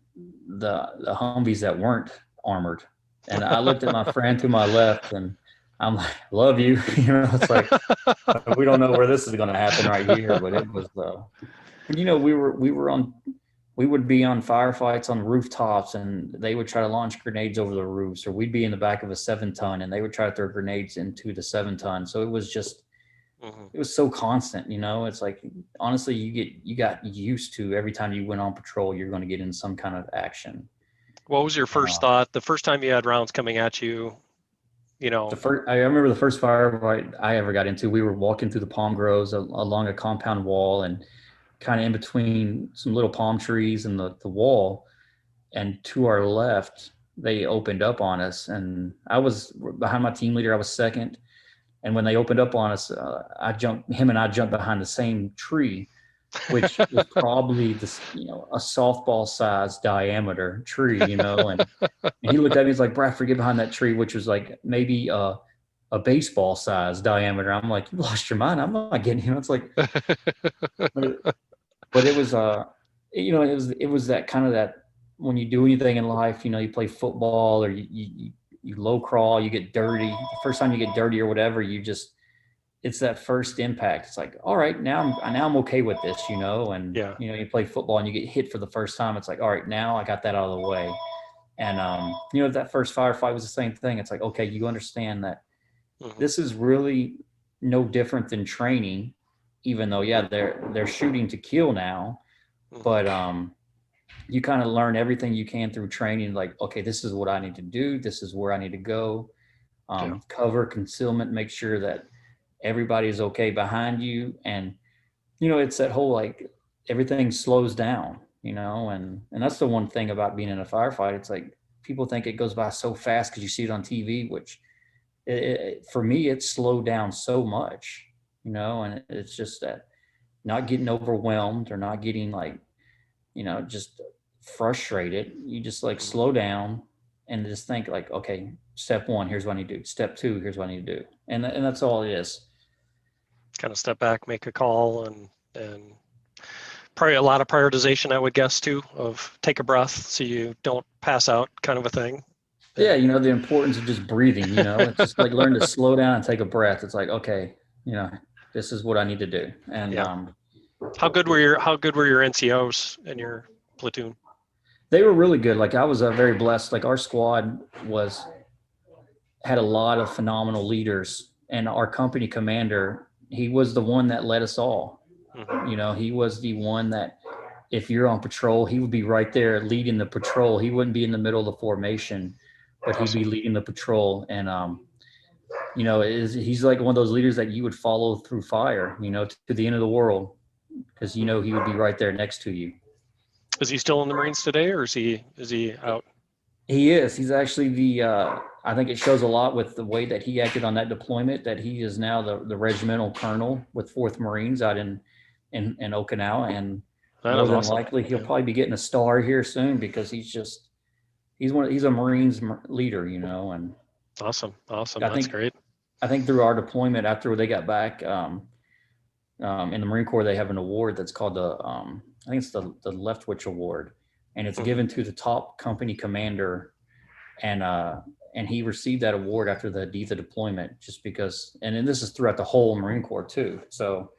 the Humvees that weren't armored. And I looked at my friend to my left and I'm like, love you. It's like, we don't know where this is going to happen right here, but it was, we would be on firefights on rooftops and they would try to launch grenades over the roofs, or we'd be in the back of a 7-ton and they would try to throw grenades into the 7-ton. So it was just, it was so constant, it's like, honestly, you got used to every time you went on patrol, you're going to get in some kind of action. What was your first thought the first time you had rounds coming at you? I remember the first firefight I ever got into, we were walking through the palm groves along a compound wall and kind of in between some little palm trees and the wall. And to our left, they opened up on us. And I was behind my team leader. I was second. And when they opened up on us, him and I jumped behind the same tree, which was probably this, a softball size diameter tree, and he looked at me, he's like, Bradford, get behind that tree, which was like maybe a baseball size diameter. I'm like, you lost your mind. I'm not getting him. It's like, but it was, it was that kind of that when you do anything in life, you play football or you low crawl, you get dirty. The first time you get dirty or whatever, it's that first impact. It's like, all right, now I'm okay with this, and you play football and you get hit for the first time. It's like, all right, now I got that out of the way. And, that first firefight was the same thing. It's like, okay, you understand that this is really no different than training, even though, they're shooting to kill now, but, you kind of learn everything you can through training. Like, okay, this is what I need to do. This is where I need to go. Cover, concealment, make sure that everybody is okay behind you. And, it's that whole, like, everything slows down, and that's the one thing about being in a firefight. It's like, people think it goes by so fast because you see it on TV, which for me, it slowed down so much, and it's just that not getting overwhelmed or not getting like, just frustrated. You just like slow down and just think like, okay, step 1, here's what I need to do. Step 2, here's what I need to do. And that's all it is. Kind of step back, make a call, and probably a lot of prioritization, I would guess, too, of take a breath so you don't pass out kind of a thing. Yeah, the importance of just breathing, it's just like learn to slow down and take a breath. It's like, okay, this is what I need to do. And how good were your NCOs in your platoon? They were really good. Like I was very blessed. Like our squad had a lot of phenomenal leaders, and our company commander, he was the one that led us all. He was the one that if you're on patrol, he would be right there leading the patrol. He wouldn't be in the middle of the formation, but he'd be leading the patrol. And, he's like one of those leaders that you would follow through fire, to the end of the world, because, he would be right there next to you. Is he still in the Marines today, or is he out? He is. He's actually I think it shows a lot with the way that he acted on that deployment, that he is now the regimental colonel with 4th Marines out in Okinawa. And That More is than awesome. likely, he'll Yeah. probably be getting a star here soon because he's a Marines leader, and Awesome. I That's think great. I think through our deployment after they got back, in the Marine Corps, they have an award that's called I think it's the Leftwich Award, and it's Mhm. given to the top company commander, and he received that award after the Haditha deployment, just because, and then this is throughout the whole Marine Corps too. So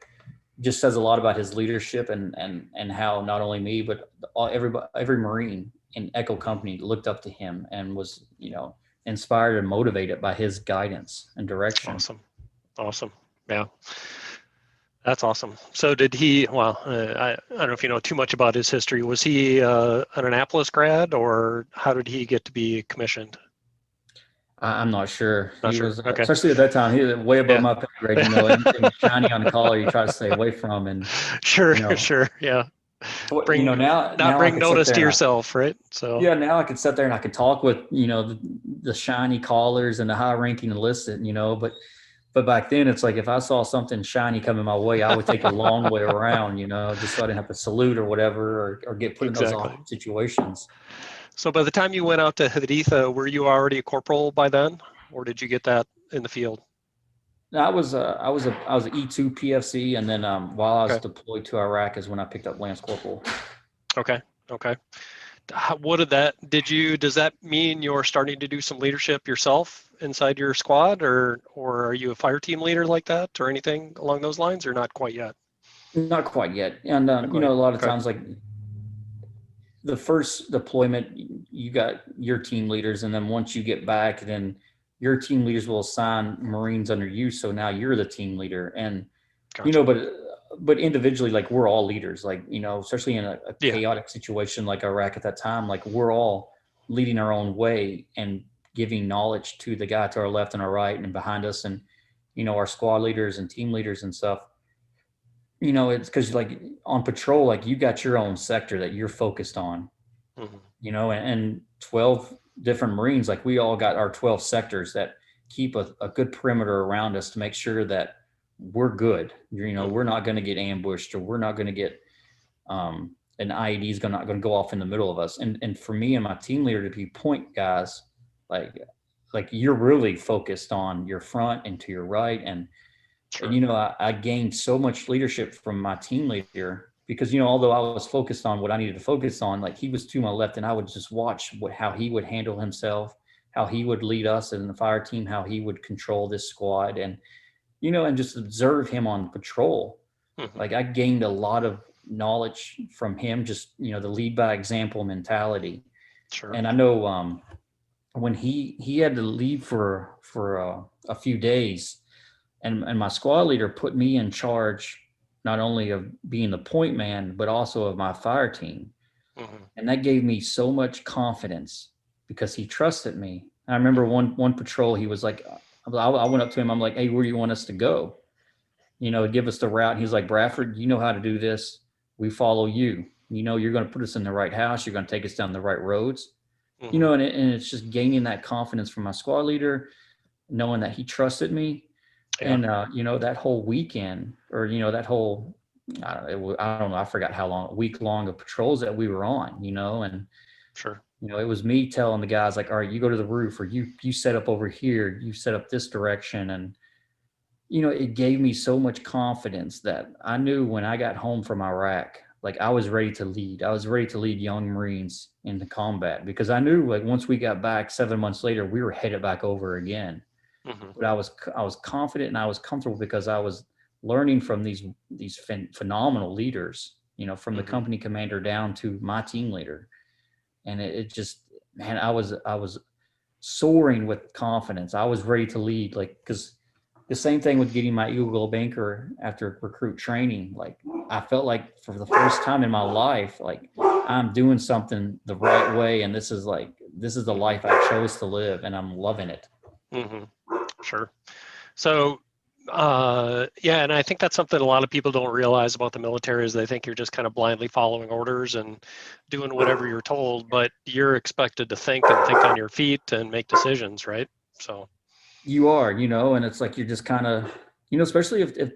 it just says a lot about his leadership and how not only me but every Marine in Echo Company looked up to him and was inspired and motivated by his guidance and direction. Awesome. Yeah. That's awesome. So did he, well, I don't know if you know too much about his history. Was he an Annapolis grad, or how did he get to be commissioned? I'm not sure. Not He sure. was, Okay. especially at that time, he was way above Yeah. my pay grade. Anything shiny on the collar, you try to stay away from. And Sure, you know, sure. Yeah. Bring, now not I bring could sit notice there to and yourself, right? So, yeah, now I could sit there and I could talk with the shiny collars and the high ranking enlisted. But back then it's like if I saw something shiny coming my way, I would take a long way around. Just so I didn't have to salute or whatever, or get put in those exactly. awkward situations. So by the time you went out to Haditha, were you already a corporal by then, or did you get that in the field? No, I was a E2 PFC, and then while I was Okay. deployed to Iraq is when I picked up Lance Corporal. Okay. Okay. Does that mean you're starting to do some leadership yourself inside your squad, or are you a fire team leader like that, or anything along those lines, or not quite yet? Not quite yet, and Not quite. a lot of Okay. times, like the first deployment, you got your team leaders, and then once you get back, then your team leaders will assign Marines under you. So now you're the team leader, and Gotcha. but individually, like we're all leaders, like especially in a Yeah. chaotic situation like Iraq at that time, like we're all leading our own way and giving knowledge to the guy to our left and our right and behind us, and our squad leaders and team leaders and stuff. It's because like on patrol, like you got your own sector that you're focused on, Hmm. and 12 different Marines, like we all got our 12 sectors that keep a good perimeter around us to make sure that we're good. We're Hmm. not going to get ambushed, or we're not going to get an IED is not going to go off in the middle of us. And for me and my team leader to be point guys, like you're really focused on your front and to your right. And Sure. I gained so much leadership from my team leader because although I was focused on what I needed to focus on, like he was to my left, and I would just watch how he would handle himself, how he would lead us in the fire team, how he would control this squad, and just observe him on patrol. Hmm. Like I gained a lot of knowledge from him, just the lead by example mentality. Sure. And I know when he had to leave for a few days, and my squad leader put me in charge not only of being the point man but also of my fire team, Hmm. and that gave me so much confidence because he trusted me. And I remember one patrol, he was like, I went up to him, I'm like, hey, where do you want us to go? Give us the route. And he's like, Bradford, you know how to do this. We follow you. You're going to put us in the right house. You're going to take us down the right roads. Hmm. And it's just gaining that confidence from my squad leader, knowing that he trusted me. Yeah. And that whole weekend, or that whole, I don't know, I forgot how long, a week long of patrols that we were on, and Sure. it was me telling the guys like, all right, you go to the roof, or you set up over here, you set up this direction. And it gave me so much confidence that I knew when I got home from Iraq, like I was ready to lead. I was ready to lead young Marines into combat because I knew like once we got back 7 months later, we were headed back over again. Hmm. But I was confident and I was comfortable because I was learning from these phenomenal leaders, from the Hmm. company commander down to my team leader. And it just, man, I was soaring with confidence. I was ready to lead, like, because the same thing with getting my Eagle Globe anchor after recruit training. Like I felt like for the first time in my life, like I'm doing something the right way, and this is the life I chose to live, and I'm loving it. Hmm. Sure. So, yeah, and I think that's something a lot of people don't realize about the military is they think you're just kind of blindly following orders and doing whatever you're told, but you're expected to think on your feet and make decisions, right? So, You are, and it's like you're just kind of, especially if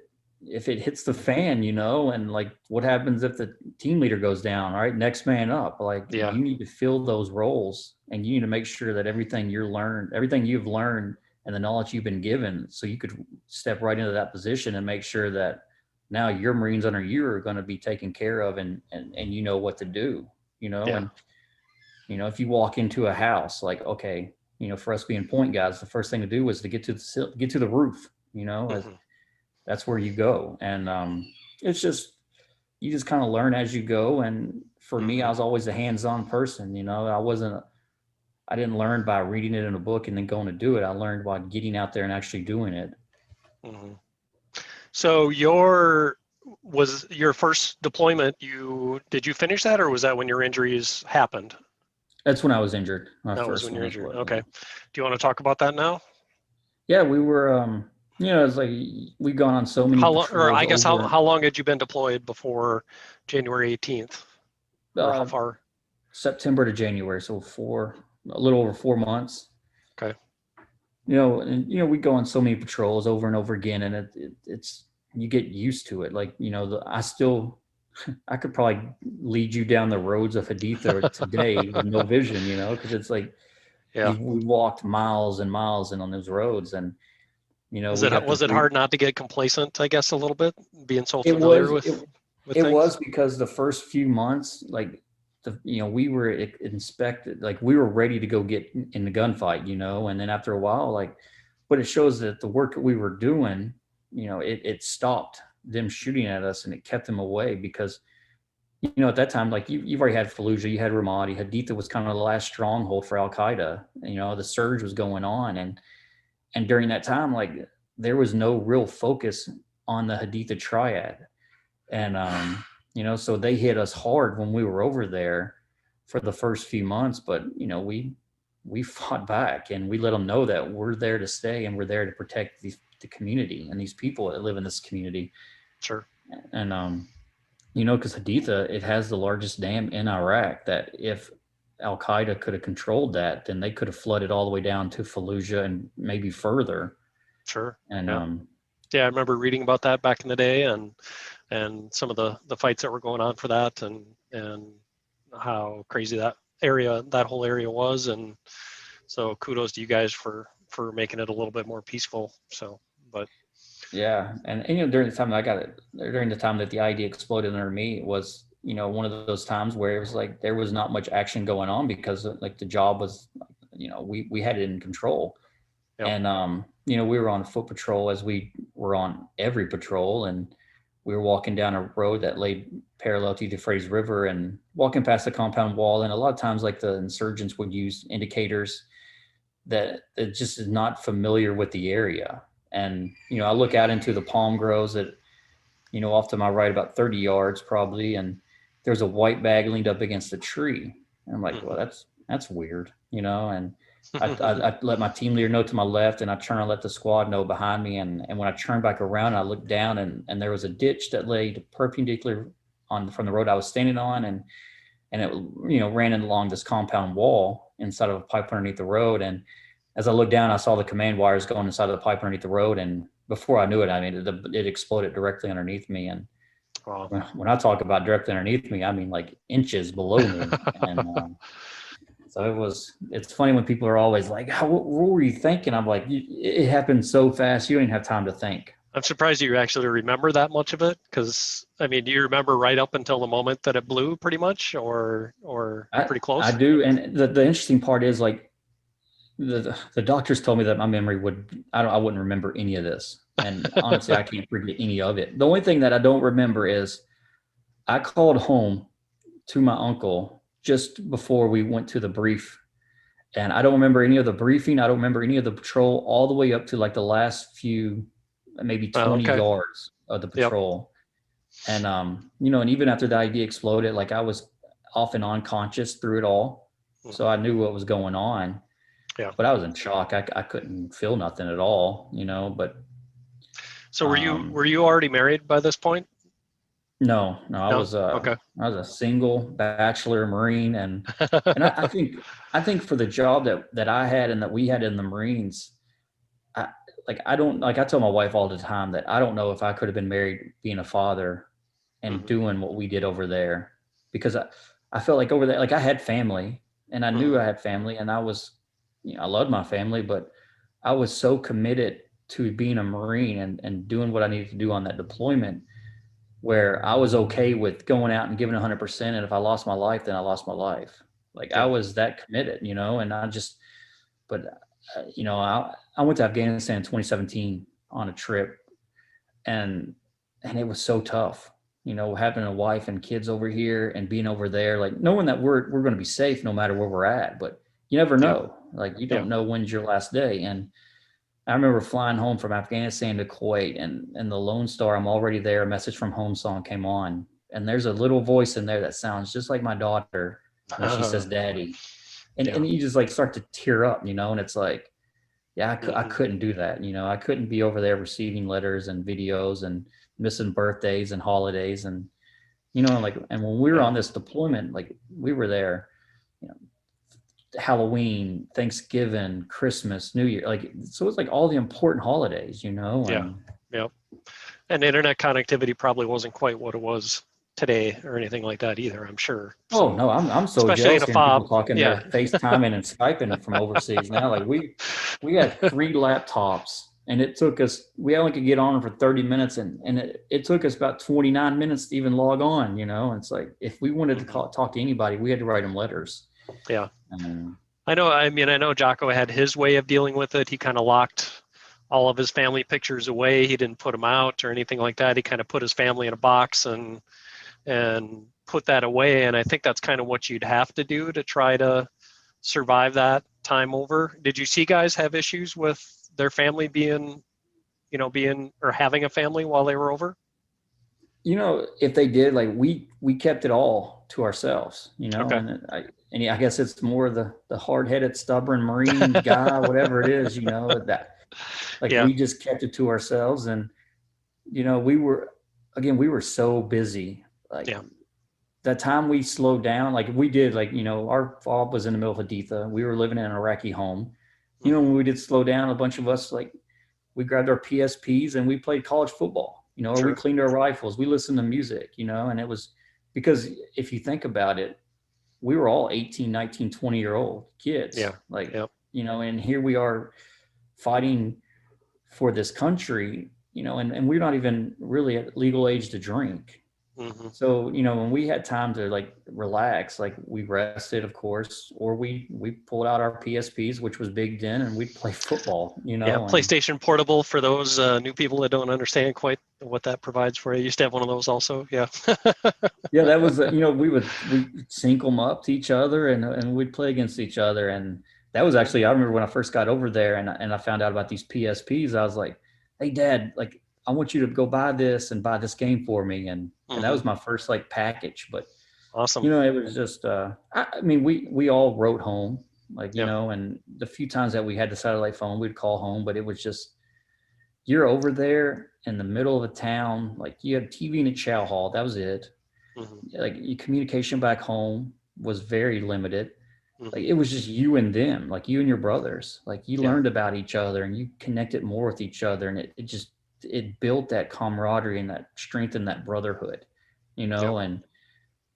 if it hits the fan, and like what happens if the team leader goes down, all right, next man up. Like Yeah. you need to fill those roles, and you need to make sure that everything you've learned and the knowledge you've been given, so you could step right into that position and make sure that now your Marines under you are going to be taken care of, and you know what to do, Yeah. and if you walk into a house, like, okay, for us being point guys, the first thing to do was to get to the roof, Hmm. that's where you go. And it's just, you just kind of learn as you go. And for me, I Hmm. was always a hands-on person. I didn't learn by reading it in a book and then going to do it. I learned by getting out there and actually doing it. Hmm. So was your first deployment, did you finish that, or was that when your injuries happened? That's when I was injured. My That was first when one you're was injured. what, Okay. yeah. Do you want to talk about that now? Yeah, we were, it's like we've gone on so many How long, or patrols I guess over, how long had you been deployed before January 18th? Or how uh, far? September to January. So a little over 4 months. Okay. We go on so many patrols over and over again, and it's you get used to it. Like, I could probably lead you down the roads of Haditha today with no vision, because it's like Yeah. we walked miles and miles in on those roads, and Is we'd it have to was it brief. hard not to get complacent, I guess, a little bit, being so It familiar was with it things? was because the first few months, like we were inspected, like we were ready to go get in the gunfight, and then after a while, like, but it shows that the work that we were doing, it stopped them shooting at us, and it kept them away because at that time, like you've already had Fallujah, you had Ramadi, Haditha was kind of the last stronghold for Al Qaeda. The surge was going on, and during that time, like there was no real focus on the Haditha triad. And so they hit us hard when we were over there for the first few months, but we fought back, and we let them know that we're there to stay, and we're there to protect the community and these people that live in this community. Sure. And because Haditha, it has the largest dam in Iraq, that if Al Qaeda could have controlled that, then they could have flooded all the way down to Fallujah and maybe further. Sure. And Yeah. Yeah, I remember reading about that back in the day, and some of the fights that were going on for that, and how crazy that whole area was. And so kudos to you guys for making it a little bit more peaceful. So, but yeah, and during the time that I got it, during the time that the ID exploded under me, it was one of those times where it was like there was not much action going on because like the job was, we had it in control. yep. And we were on foot patrol, as we were on every patrol, and we were walking down a road that lay parallel to Euphrates River and walking past the compound wall. And a lot of times, like, the insurgents would use indicators that it just is not familiar with the area. And I look out into the palm groves that off to my right about 30 yards probably, and there's a white bag leaned up against a tree. And I'm like, well, Hmm. that's weird, and I let my team leader know to my left, and I turn and let the squad know behind me. And when I turned back around, I looked down, and there was a ditch that laid perpendicular from the road I was standing on, and it ran in along this compound wall inside of a pipe underneath the road. And as I looked down, I saw the command wires going inside of the pipe underneath the road, and before I knew it, I mean, it exploded directly underneath me. And Wow. when I talk about directly underneath me, I mean like inches below me. And so it's funny when people are always like, what were you thinking? I'm like, it happened so fast, you don't even have time to think. I'm surprised you actually remember that much of it, because I mean, do you remember right up until the moment that it blew, pretty much, or pretty I close? do. And the interesting part is, like, the doctors told me that my memory I wouldn't remember any of this. And honestly, I can't forget any of it. The only thing that I don't remember is I called home to my uncle just before we went to the brief. And I don't remember any of the briefing. I don't remember any of the patrol all the way up to like the last few, maybe Oh, 20 okay. yards of the Yep. patrol. And, and even after the ID exploded, like I was off and on conscious through it all. So Hmm. I knew what was going on, Yeah. but I was in shock. I couldn't feel nothing at all, but, So um, were you already married by this point? no, No. Okay. I was a single bachelor Marine. And I think for the job that I had and that we had in the Marines, I, like, I don't, like, I tell my wife all the time that I don't know if I could have been married being a father and Hmm. doing what we did over there, because I felt like over there, like I had family and I knew Hmm. I had family and I was, I loved my family, but I was so committed to being a Marine and doing what I needed to do on that deployment, where I was okay with going out and giving 100%. And if I lost my life, then I lost my life. Like I Yeah. was that committed, and but I went to Afghanistan in 2017 on a trip, and it was so tough, having a wife and kids over here and being over there, like knowing that we're going to be safe no matter where we're at, but you never Yeah. know, like you Yeah. don't know when's your last day. And I remember flying home from Afghanistan to Kuwait, and the Lone Star, I'm already there, a message from home song came on, and there's a little voice in there that sounds just like my daughter when she says daddy. and Yeah. and you just like start to tear up, and it's like, yeah, I Hmm. couldn't do that. I couldn't be over there receiving letters and videos and missing birthdays and holidays. And, and when we were Yeah. on this deployment, like we were there, you know, Halloween, Thanksgiving, Christmas, New Year, like, so it's like all the important holidays, Yeah. and Yeah. And internet connectivity probably wasn't quite what it was today or anything like that either, I'm sure. oh So, no, I'm so especially in jealous a hearing people fob. talking Yeah. there, FaceTiming and Skyping from overseas now. Like we had 3 laptops, and it took us, we only could get on for 30 minutes, and it took us about 29 minutes to even log on. It's like if we wanted to Hmm. talk to anybody, we had to write them letters. Yeah. Um, I know Jocko had his way of dealing with it. He kind of locked all of his family pictures away. He didn't put them out or anything like that. He kind of put his family in a box and put that away. And I think that's kind of what you'd have to do to try to survive that time over. Did you see guys have issues with their family being or having a family while they were over? if they did, like we kept it all to ourselves, Okay. and I guess it's more the hard headed, stubborn Marine guy, whatever it is, that like Yeah. we just kept it to ourselves. And we were so busy, like Yeah. that time we slowed down, like we did, like, our fob was in the middle of Haditha. We were living in an Iraqi home. Hmm. When we did slow down, a bunch of us, like, we grabbed our PSPs and we played college football, or we Sure. cleaned our rifles. We listened to music, and it was because if you think about it, we were all 18, 19, 20-year old kids, Yeah. like, Yeah. and here we are fighting for this country, and we're not even really at legal age to drink. Hmm. So, when we had time to like relax, like we rested, of course, or we pulled out our PSPs, which was big then, and we'd play football, Yeah, and PlayStation Portable for those new people that don't understand quite what that provides for you. I used to have one of those also. Yeah. yeah, that was, we sync them up to each other, and we'd play against each other. And that was actually, I remember when I first got over there, and I found out about these PSPs. I was like, hey Dad, like I want you to go buy this and buy this game for me. And that Hmm. was my first like package. But Awesome. it was just, I mean, we all wrote home, like, Yeah. and the few times that we had the satellite phone, we'd call home. But it was just, you're over there in the middle of a town, like you had TV in a chow hall. That was it. Hmm. Like your communication back home was very limited. Like Hmm. it was just you and them, like you and your brothers. Like you Yeah. learned about each other and you connected more with each other. And it built that camaraderie and that strengthened that brotherhood, Yeah.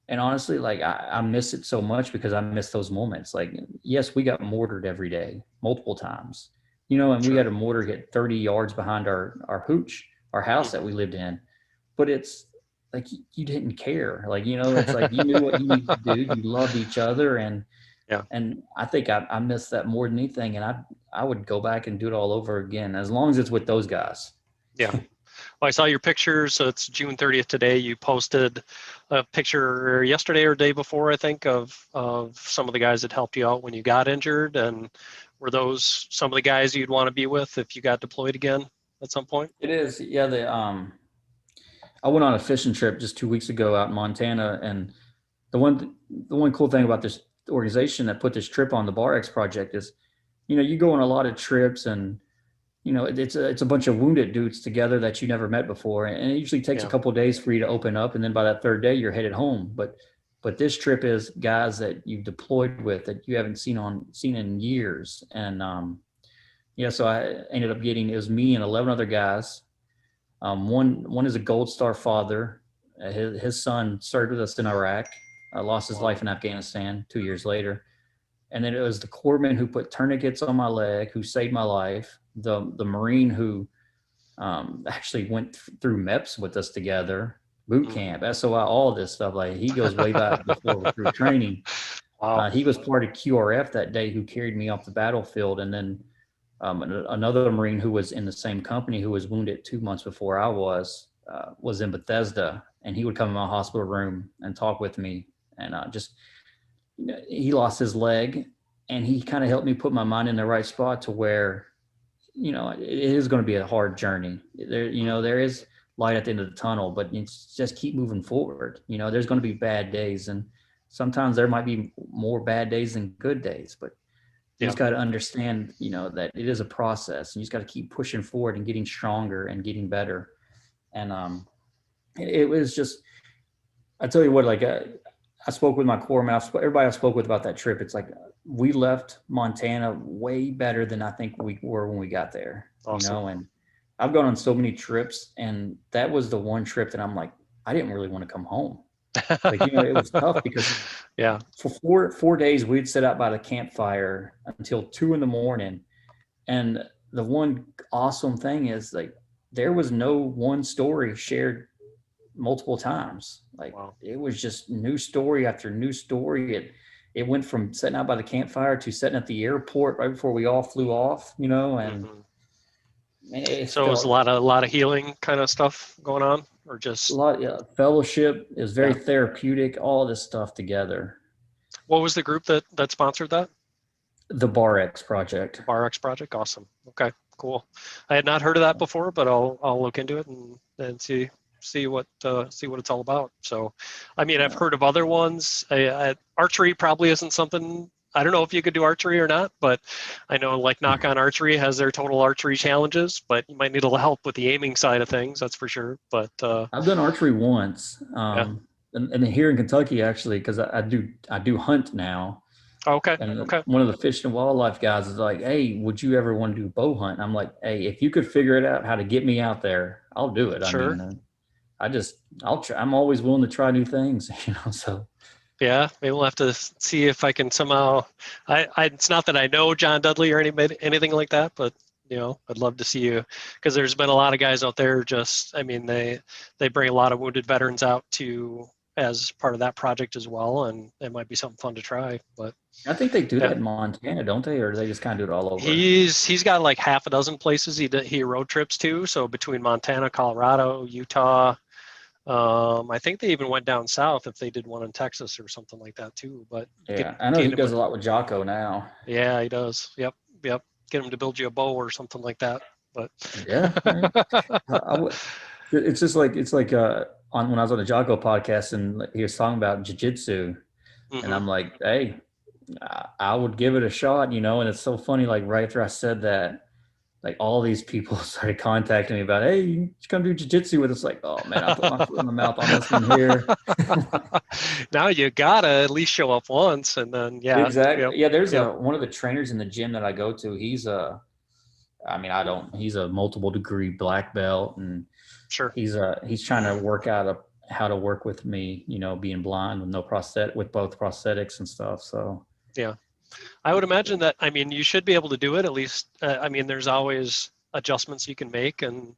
and honestly, like I miss it so much because I miss those moments. Like, yes, we got mortared every day, multiple times, and we Sure. had a mortar hit 30 yards behind our hooch, our house that Hmm. we lived in. But it's like you didn't care. Like, it's like you knew what you needed to do. You loved each other, Yeah. and I think I miss that more than anything. And I would go back and do it all over again as long as it's with those guys. Yeah. Well, I saw your pictures. So it's June 30th today. You posted a picture yesterday or day before, I think, of some of the guys that helped you out when you got injured. And were those some of the guys you'd want to be with if you got deployed again at some point? It is, yeah. I went on a fishing trip just 2 weeks ago out in Montana, and the one cool thing about this organization that put this trip on, the Bar X project, is, you go on a lot of trips, and it's a bunch of wounded dudes together that you never met before, and it usually takes a Yeah. couple of days for you to open up, and then by that third day you're headed home. But this trip is guys that you've deployed with that you haven't seen in years, and Yeah, so I ended up getting, it was me and 11 other guys. One is a Gold Star father. His son served with us in Iraq, lost his life in Afghanistan 2 years later. And then it was the corpsman who put tourniquets on my leg, who saved my life. The Marine who actually went through MEPS with us together, boot camp, SOI, all this stuff. Like, he goes way back before through training. Wow. He was part of QRF that day, who carried me off the battlefield. And then another Marine who was in the same company, who was wounded 2 months before I was in Bethesda, and he would come in my hospital room and talk with me. And just, he lost his leg, and he kind of helped me put my mind in the right spot to where, it is going to be a hard journey. There is light at the end of the tunnel, but it's just keep moving forward. There's going to be bad days, and sometimes there might be more bad days than good days, but you just got to understand, that it is a process, and you just got to keep pushing forward and getting stronger and getting better. And it was just, I tell you what, like, I spoke with my corpsman. Everybody I spoke with about that trip, it's like we left Montana way better than I think we were when we got there. Awesome. And I've gone on so many trips, and that was the one trip that I'm like, I didn't really want to come home. Like, it was tough because for 4 days we'd sit out by the campfire until 2 a.m. And the one awesome thing is, like, there was no one story shared multiple times. Like, It was just new story after new story. It went from sitting out by the campfire to sitting at the airport right before we all flew off, and so it was a lot of healing kind of stuff going on, or just a lot. Yeah, fellowship is very therapeutic. All this stuff together. What was the group that sponsored that? The BarX Project. BarX Project, awesome. Okay, cool. I had not heard of that before, but I'll look into it and see what it's all about. So, I mean, I've heard of other ones. Archery probably isn't something. I don't know if you could do archery or not, but I know, like, Knock On Archery has their total archery challenges, but you might need a little help with the aiming side of things, that's for sure. But I've done archery once, and here in Kentucky, actually, because I do hunt now. Okay. And one of the Fish and Wildlife guys is like, "Hey, would you ever want to do bow hunt?" And I'm like, "Hey, if you could figure it out how to get me out there, I'll do it." Sure. I mean, I'll try. I'm always willing to try new things, so. Yeah, maybe we'll have to see if I can somehow. It's not that I know John Dudley or anything like that, but I'd love to see you, because there's been a lot of guys out there. Just, I mean, they bring a lot of wounded veterans out as part of that project as well, and it might be something fun to try. But I think they do that in Montana, don't they, or do they just kind of do it all over? He's got like half a dozen places he road trips to. So between Montana, Colorado, Utah. I think they even went down south if they did one in Texas or something like that too. But I know he does a lot with Jocko now. Yeah, he does. Yep. Get him to build you a bow or something like that. But it's just like when I was on the Jocko podcast, and he was talking about jiu-jitsu, and I'm like, hey, I would give it a shot, and it's so funny. Like, right after I said that, like, all these people started contacting me about, hey, you should come do jiu-jitsu with us. Like, oh man, I put my foot in my mouth on this one here. Now you gotta at least show up once, and then exactly. Yep. Yeah, there's one of the trainers in the gym that I go to. He's a multiple degree black belt, and sure, he's trying to work out how to work with me, being blind with both prosthetics and stuff. So yeah. I would imagine that, I mean, you should be able to do it at least. I mean, there's always adjustments you can make and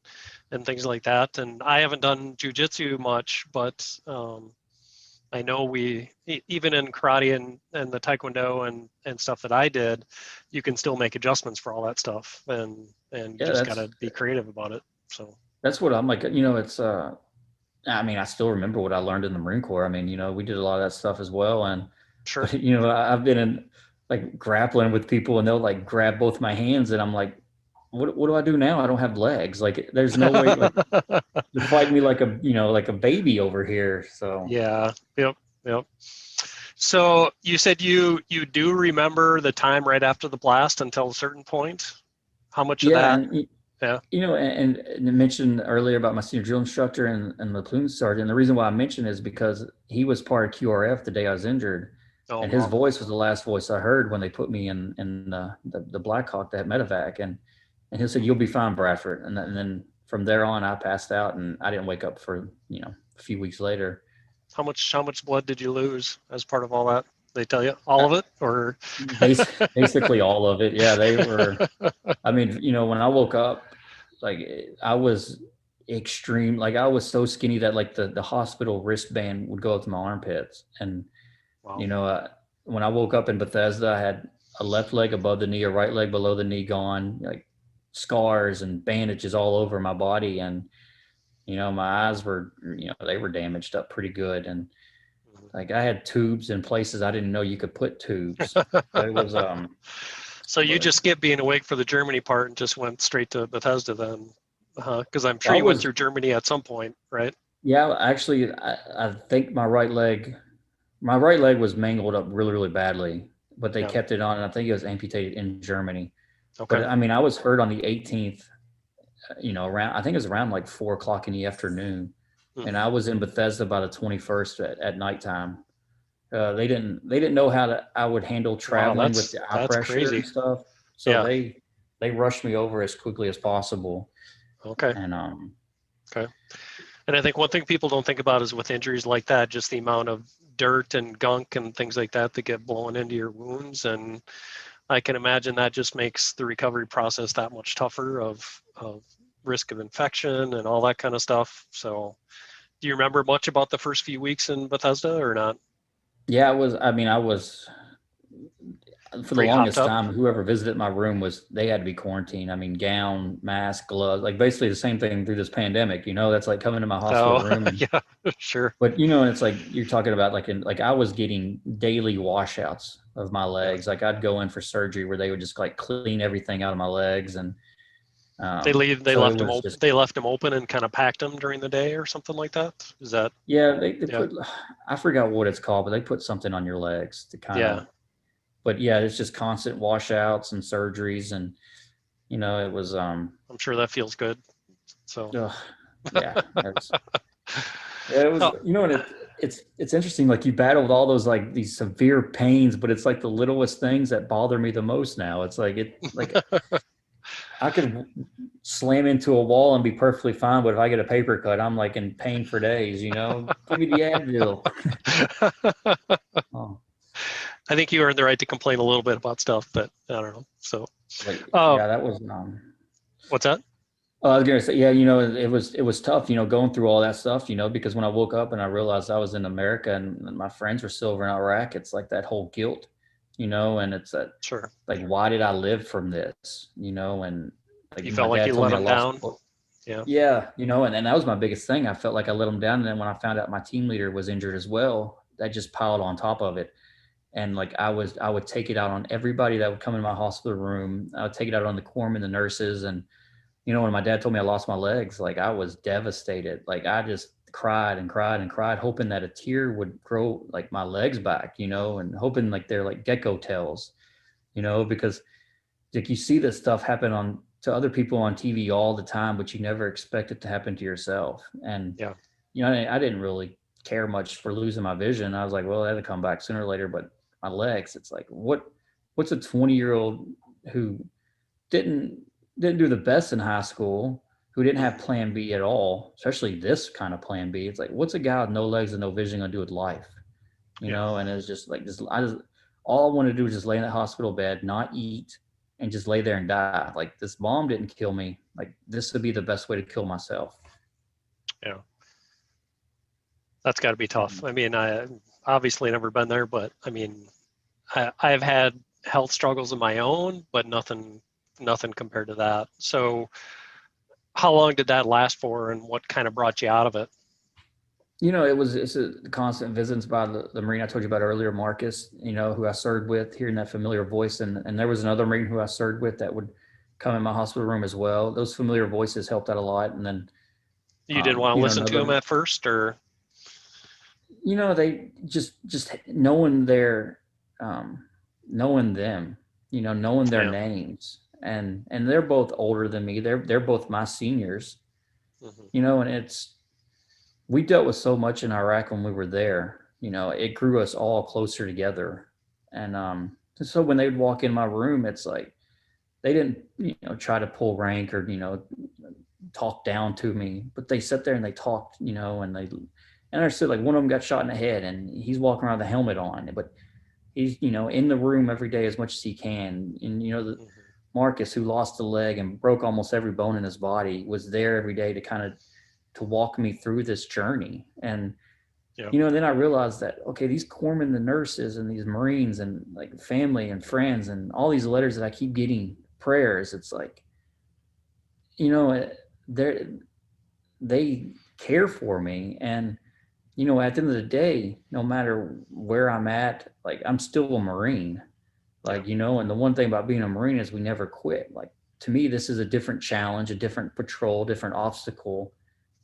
things like that. And I haven't done jujitsu much, but I know even in karate and the taekwondo and stuff that I did, you can still make adjustments for all that stuff. And you just got to be creative about it. So that's what I'm like, it's, I mean, I still remember what I learned in the Marine Corps. I mean, we did a lot of that stuff as well. And, sure. But, I've been in, like, grappling with people, and they'll, like, grab both my hands, and I'm like, what do I do now? I don't have legs. Like, there's no way, like, to fight me like a baby over here. So yeah. Yep. So you said you do remember the time right after the blast until a certain point. How much of that? And I mentioned earlier about my senior drill instructor and the platoon sergeant. And the reason why I mentioned is because he was part of QRF the day I was injured. Oh, And his wow. voice was the last voice I heard when they put me in the Black Hawk, that medevac. And he said, "You'll be fine, Bradford." And then from there on, I passed out, and I didn't wake up for, a few weeks later. How much blood did you lose as part of all that? They tell you all of it, or? Basically all of it. Yeah, they were. I mean, when I woke up, like I was extreme. Like I was so skinny that like the hospital wristband would go up to my armpits. And Wow. you know, when I woke up in Bethesda, I had a left leg above the knee, a right leg below the knee gone, like scars and bandages all over my body. And my eyes were, they were damaged up pretty good. And like I had tubes in places I didn't know you could put tubes. So it was So you but just skipped being awake for the Germany part and just went straight to Bethesda then, because I'm sure I you went was through Germany at some point, right? yeah, actually I think my right leg was mangled up really, really badly, but they Yeah. kept it on, and I think it was amputated in Germany. But Okay. I mean, I was hurt on the 18th, around, I think it was around like 4 o'clock in the afternoon. And Hmm. I was in Bethesda by the 21st at nighttime. They didn't know I would handle Wow, traveling with that's the eye that's pressure crazy. and stuff. So Yeah. they rushed me over as quickly as possible. Okay. And Okay. And I think one thing people don't think about is with injuries like that, just the amount of dirt and gunk and things like that get blown into your wounds. And I can imagine that just makes the recovery process that much tougher of risk of infection and all that kind of stuff. So do you remember much about the first few weeks in Bethesda or not? yeah, I was for the Pretty hopped longest up? time, whoever visited my room they had to be quarantined. I mean, gown, mask, gloves, like basically the same thing through this pandemic. That's like coming to my hospital Oh, room. And yeah, sure. but and it's like you're talking about like I was getting daily washouts of my Yeah. legs. Like I'd go in for surgery where they would just like clean everything out of my legs. And They so it left them was open. just They left them open and kind of packed them during the day or something like that. Is that? yeah, they Yeah. put, I forgot what it's called, but they put something on your legs to kind Yeah. of, but yeah, it's just constant washouts and surgeries. And it was I'm sure that feels good. So. ugh, yeah, yeah, it was, Oh, and it's interesting. Like you battled all those like these severe pains, but it's like the littlest things that bother me the most now. It's like I could slam into a wall and be perfectly fine, but if I get a paper cut, I'm like in pain for days. Give me the Advil. Oh, I think you earned the right to complain a little bit about stuff, but I don't know. So, like uh, yeah, that was. what's that? I was gonna say, yeah, it was tough, going through all that stuff, because when I woke up and I realized I was in America and my friends were still over in Iraq, it's like that whole guilt, and it's that Sure. like, why did I live from this, and like You my felt like dad you told let me I them lost. down. Yeah. Yeah, and that was my biggest thing. I felt like I let them down, and then when I found out my team leader was injured as well, that just piled on top of it. And like I would take it out on everybody that would come in my hospital room. I would take it out on the corpsmen, the nurses. And when my dad told me I lost my legs, like I was devastated. Like I just cried and cried and cried, hoping that a tear would grow like my legs back, and hoping like they're like gecko tails, because like you see this stuff happen on to other people on TV all the time, but you never expect it to happen to yourself. And Yeah. I didn't really care much for losing my vision. I was like, well, it had to come back sooner or later. But my legs, it's like, what's a 20-year-old who didn't didn't do the best in high school, who didn't have Mhm. plan B at all, especially this kind of plan B. It's like, what's a guy with no legs and no vision gonna do with life? Yeah. And it's just like this. All I wanted to do was just lay in that hospital bed, not eat, and just lay there and die. Like this bomb didn't kill me. Like this would be the best way to kill myself. Yeah. That's got to be tough. I mean, I obviously never been there, but I mean, I've had health struggles of my own, but nothing compared to that. So, how long did that last for, and what kind of brought you out of it? It's a constant visits by the Marine I told you about earlier, Marcus, who I served with, hearing that familiar voice. And there was another Marine who I served with that would come in my hospital room as well. Those familiar voices helped out a lot. And then, You didn't want to listen to him another, at first, or? they just knowing um, knowing them, knowing their Yeah. names. And they're both older than me. They're both my seniors, Hmm. and we dealt with so much in Iraq when we were there. it grew us all closer together. And so when they would walk in my room, it's like they didn't, try to pull rank or, talk down to me, but they sat there and they talked, and I understood, like, one of them got shot in the head and he's walking around with a helmet on, but he's, in the room every day as much as he can. And, Marcus, who lost a leg and broke almost every bone in his body, was there every day to kind of to walk me through this journey. And then I realized that, okay, these corpsmen, the nurses and these Marines and like family and friends and all these letters that I keep getting, prayers, it's like, they care for me. And at the end of the day, no matter where I'm at, like, I'm still a Marine. Like, and the one thing about being a Marine is we never quit. Like, to me, this is a different challenge, a different patrol, different obstacle,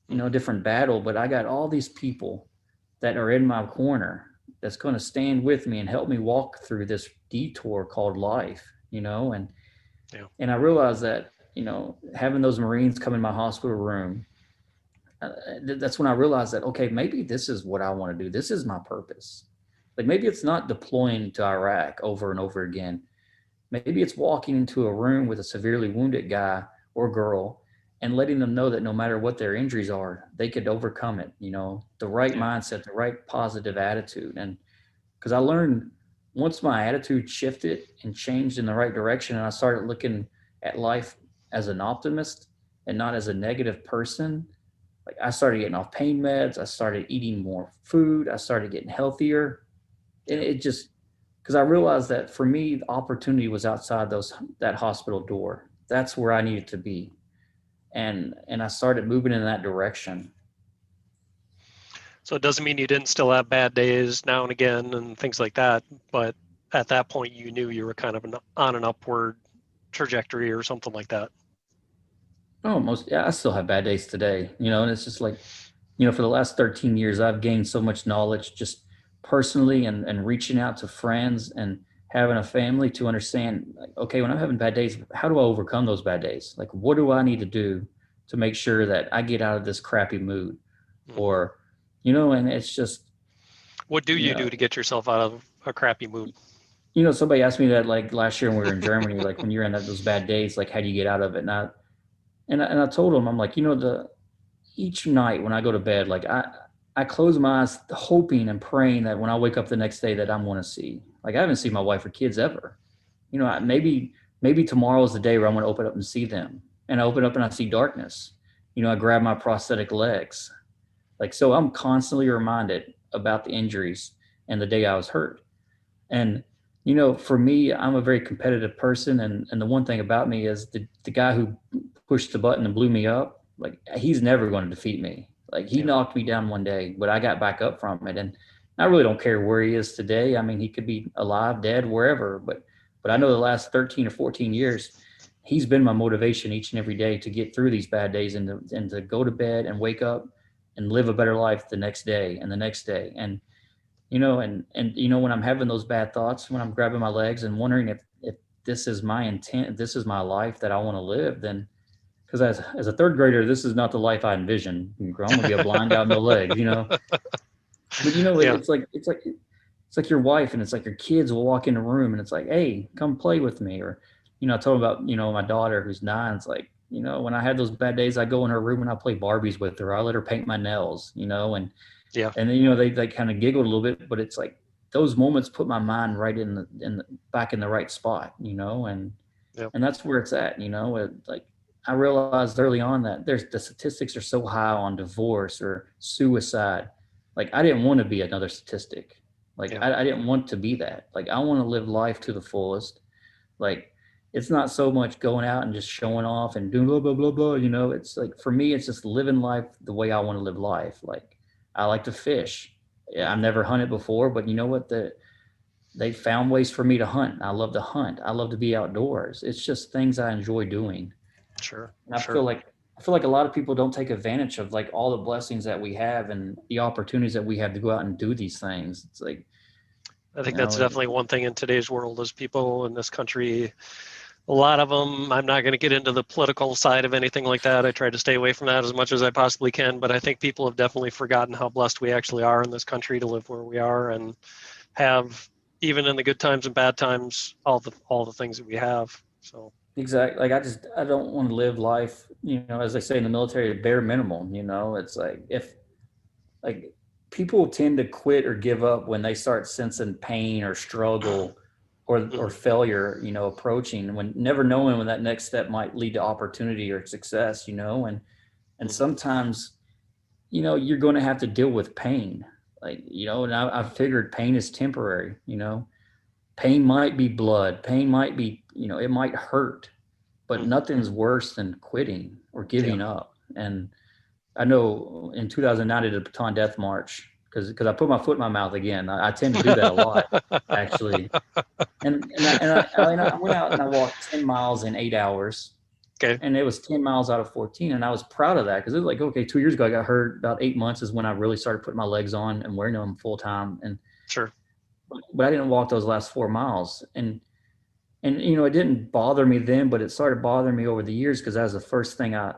different battle. But I got all these people that are in my corner that's going to stand with me and help me walk through this detour called life, and I realized that, having those Marines come in my hospital room, that's when I realized that, okay, maybe this is what I want to do. This is my purpose. Like, maybe it's not deploying to Iraq over and over again. Maybe it's walking into a room with a severely wounded guy or girl and letting them know that no matter what their injuries are, they could overcome it. The right mindset, the right positive attitude. And because I learned, once my attitude shifted and changed in the right direction, and I started looking at life as an optimist and not as a negative person, like, I started getting off pain meds. I started eating more food. I started getting healthier. And it just, because I realized that for me, the opportunity was outside that hospital door. That's where I needed to be. And I started moving in that direction. So it doesn't mean you didn't still have bad days now and again and things like that, but at that point you knew you were kind of on an upward trajectory or something like that. Oh, I still have bad days today, and it's just like, for the last 13 years, I've gained so much knowledge just personally and reaching out to friends and having a family to understand, like, okay, when I'm having bad days, how do I overcome those bad days? Like, what do I need to do to make sure that I get out of this crappy mood? Or, and it's just. What do you do to get yourself out of a crappy mood? Somebody asked me that, like, last year when we were in Germany, like, when you're in those bad days, like, how do you get out of it? And I told them, I'm like, each night when I go to bed, like, I close my eyes hoping and praying that when I wake up the next day that I'm going to see. Like, I haven't seen my wife or kids ever. Maybe tomorrow is the day where I'm going to open up and see them. And I open up and I see darkness. I grab my prosthetic legs. Like, so I'm constantly reminded about the injuries and the day I was hurt. And, for me, I'm a very competitive person. And the one thing about me is the guy who pushed the button and blew me up, like, he's never going to defeat me. Like, he knocked me down one day, but I got back up from it. And I really don't care where he is today. I mean, he could be alive, dead, wherever. But I know the last 13 or 14 years, he's been my motivation each and every day to get through these bad days and to go to bed and wake up and live a better life the next day and the next day. And, when I'm having those bad thoughts, when I'm grabbing my legs and wondering if this is my intent, if this is my life that I want to live, then, because as a third grader, this is not the life I envisioned. I'm going to be a blind guy with no legs, But it's like your wife and it's like your kids will walk in the room and it's like, hey, come play with me. Or, I told them about, my daughter who's 9. It's like, when I had those bad days, I go in her room and I play Barbies with her. I let her paint my nails, and then, they kind of giggled a little bit, but it's like those moments put my mind right back in the right spot, and that's where it's at, like, I realized early on that the statistics are so high on divorce or suicide. Like, I didn't want to be another statistic. Like, I didn't want to be that. Like, I want to live life to the fullest. Like, it's not so much going out and just showing off and doing blah, blah, blah, blah. It's like, for me, it's just living life the way I want to live life. Like, I like to fish. Yeah, I've never hunted before, but you know what? They found ways for me to hunt. I love to hunt. I love to be outdoors. It's just things I enjoy doing. Sure. And I feel like a lot of people don't take advantage of, like, all the blessings that we have and the opportunities that we have to go out and do these things. It's like, I think that's definitely one thing in today's world is people in this country, A lot of them, I'm not going to get into the political side of anything like that. I try to stay away from that as much as I possibly can, but I think people have definitely forgotten how blessed we actually are in this country to live where we are and have, even in the good times and bad times, all the things that we have. So Exactly. Like I don't want to live life, as they say in the military, bare minimum, it's like like people tend to quit or give up when they start sensing pain or struggle or failure, approaching, when never knowing when that next step might lead to opportunity or success, and sometimes, you're going to have to deal with pain. Like, and I've figured pain is temporary, pain might be blood, pain might be, it might hurt, but nothing's worse than quitting or yeah. giving up. And I know in 2009 I did a Baton Death March because I put my foot in my mouth again. I tend to do that a lot, actually. And I went out and I walked 10 miles in 8 hours. Okay. And it was 10 miles out of 14. And I was proud of that because it was like, okay, 2 years ago I got hurt. About 8 months is when I really started putting my legs on and wearing them full time. And Sure. but I didn't walk those last 4 miles. And it didn't bother me then, but it started bothering me over the years because that was the first thing I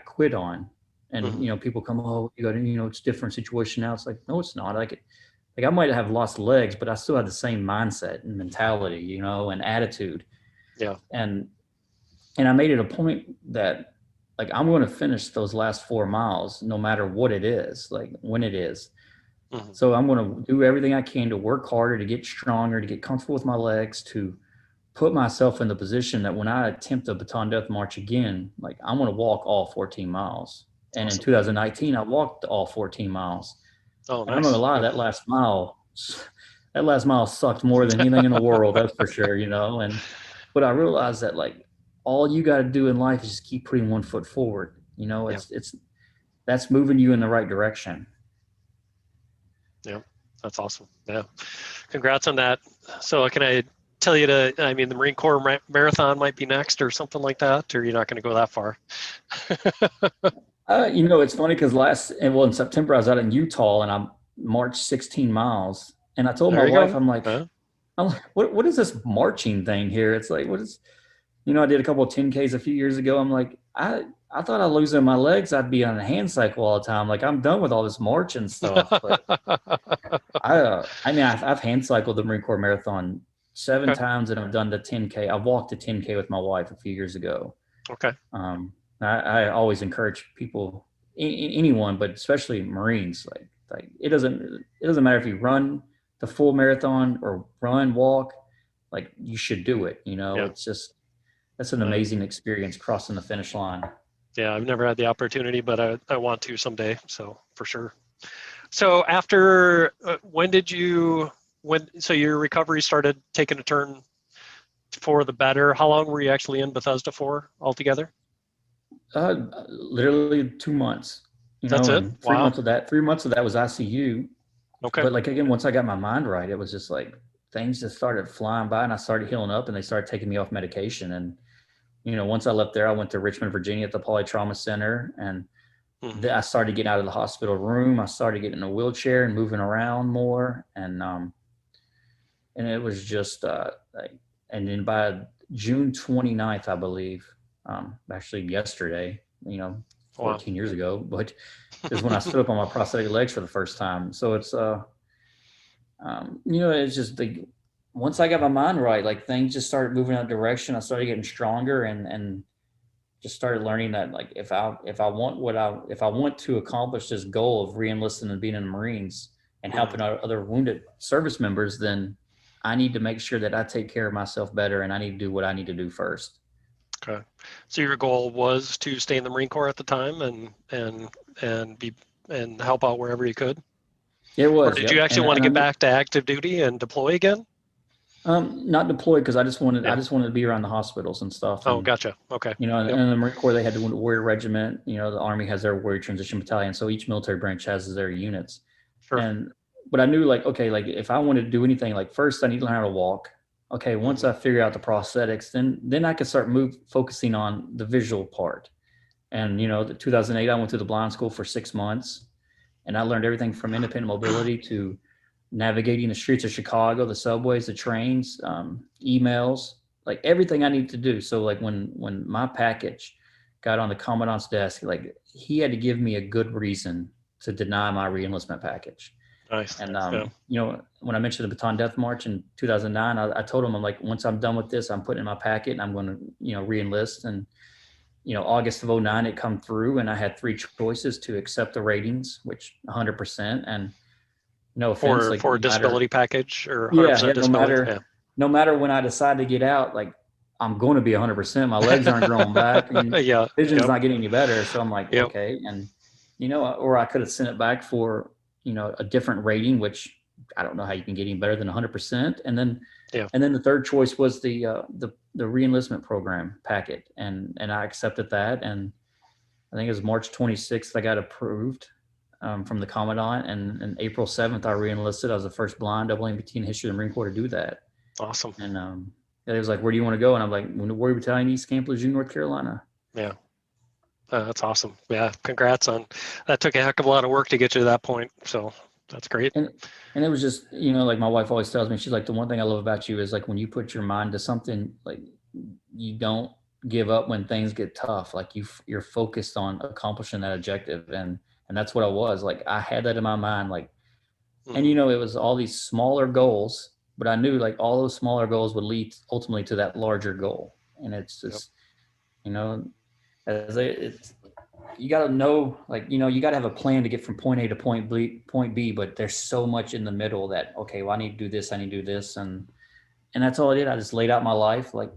quit on. And people come, oh, it's a different situation now. It's like, no, it's not. Like I might have lost legs, but I still have the same mindset and mentality, and attitude. Yeah. And I made it a point that, like, I'm going to finish those last 4 miles, no matter what it is, like when it is. So I'm going to do everything I can to work harder, to get stronger, to get comfortable with my legs, to put myself in the position that when I attempt a Baton Death March again, like I'm going to walk all 14 miles. And Awesome. in 2019, I walked all 14 miles. Oh, And nice. I'm not gonna lie, that last mile sucked more than anything in the world, that's for sure, but I realized that, like, all you got to do in life is just keep putting one foot forward. It's that's moving you in the right direction. Yeah, that's awesome. Yeah, congrats on that. So can I tell you the Marine Corps Marathon might be next or something like that, or you're not going to go that far? It's funny because in September I was out in Utah and I marched 16 miles, and I told There my you wife, go. I'm like, what is this marching thing here? It's like, what is, I did a couple of 10Ks a few years ago. I'm like, I thought I'd losing my legs. I'd be on a hand cycle all the time. Like, I'm done with all this marching stuff. But I've hand cycled the Marine Corps Marathon 7 Okay. times, and I've done the 10K. I walked the 10K with my wife a few years ago. Okay. I always encourage people, anyone, but especially Marines, like it doesn't matter if you run the full marathon or walk, like you should do it. Yeah. It's just, that's an amazing experience crossing the finish line. Yeah, I've never had the opportunity, but I want to someday. So for sure. So after so your recovery started taking a turn for the better? How long were you actually in Bethesda for altogether? Literally 2 months, That's it? and Wow. 3 months of that was ICU. Okay. But like, again, once I got my mind right, it was just like things just started flying by and I started healing up and they started taking me off medication. And, once I left there, I went to Richmond, Virginia at the Polytrauma Center, and I started getting out of the hospital room. I started getting in a wheelchair and moving around more. And it was just and then by June 29th, I believe, actually yesterday, 14 years ago, but is when I stood up on my prosthetic legs for the first time. So it's, it's just once I got my mind right, like things just started moving in that direction. I started getting stronger and just started learning that, like, if I want to accomplish this goal of re-enlisting and being in the Marines and helping other wounded service members, then I need to make sure that I take care of myself better, and I need to do what I need to do first. Okay. So your goal was to stay in the Marine Corps at the time and help out wherever you could? It was. Or did you actually want to get back to active duty and deploy again? Not deployed, because I just wanted to be around the hospitals and stuff. Oh, gotcha. Okay. And the Marine Corps, they had the Warrior Regiment. The Army has their Warrior Transition Battalion. So each military branch has their units. Sure. But I knew, like, okay, like if I wanted to do anything, like first I need to learn how to walk. Okay, once I figure out the prosthetics, then I could start focusing on the visual part. And the 2008, I went to the blind school for 6 months, and I learned everything from independent mobility to navigating the streets of Chicago, the subways, the trains, emails, like everything I need to do. So like when my package got on the commandant's desk, like he had to give me a good reason to deny my reenlistment package. Nice. And Yeah. when I mentioned the Bataan Death March in 2009, I told him, I'm like, once I'm done with this, I'm putting in my packet and I'm going to reenlist. And August of '09, it come through, and I had three choices to accept the ratings, which 100%. And no offense, like For a no matter, disability package or yeah, 100% yeah, disability. Yeah. no matter when I decide to get out, like I'm going to be 100%. My legs aren't growing back, and Yeah. vision's Yep. not getting any better. So I'm like, Yep. okay, and or I could have sent it back for a different rating, which I don't know how you can get any better than 100%. And then Yeah. the third choice was the reenlistment program packet, and I accepted that, and I think it was March 26th I got approved from the commandant, and April 7th I reenlisted. I was the first blind double amputee in the history of the Marine Corps to do that. Awesome. And it was like, where do you want to go? And I'm like, Warrior Battalion, East Camp Lejeune, North Carolina. Yeah. That's awesome. Yeah. Congrats on that. Took a heck of a lot of work to get you to that point. So that's great. And it was just, like my wife always tells me, she's like, the one thing I love about you is like when you put your mind to something, like you don't give up when things get tough. Like you're focused on accomplishing that objective. And that's what I was. Like I had that in my mind, like, and it was all these smaller goals, but I knew like all those smaller goals would lead ultimately to that larger goal. And it's just, it's, you got to know, like, you got to have a plan to get from point A to point B, but there's so much in the middle that, okay, well, I need to do this. I need to do this. And that's all I did. I just laid out my life, like,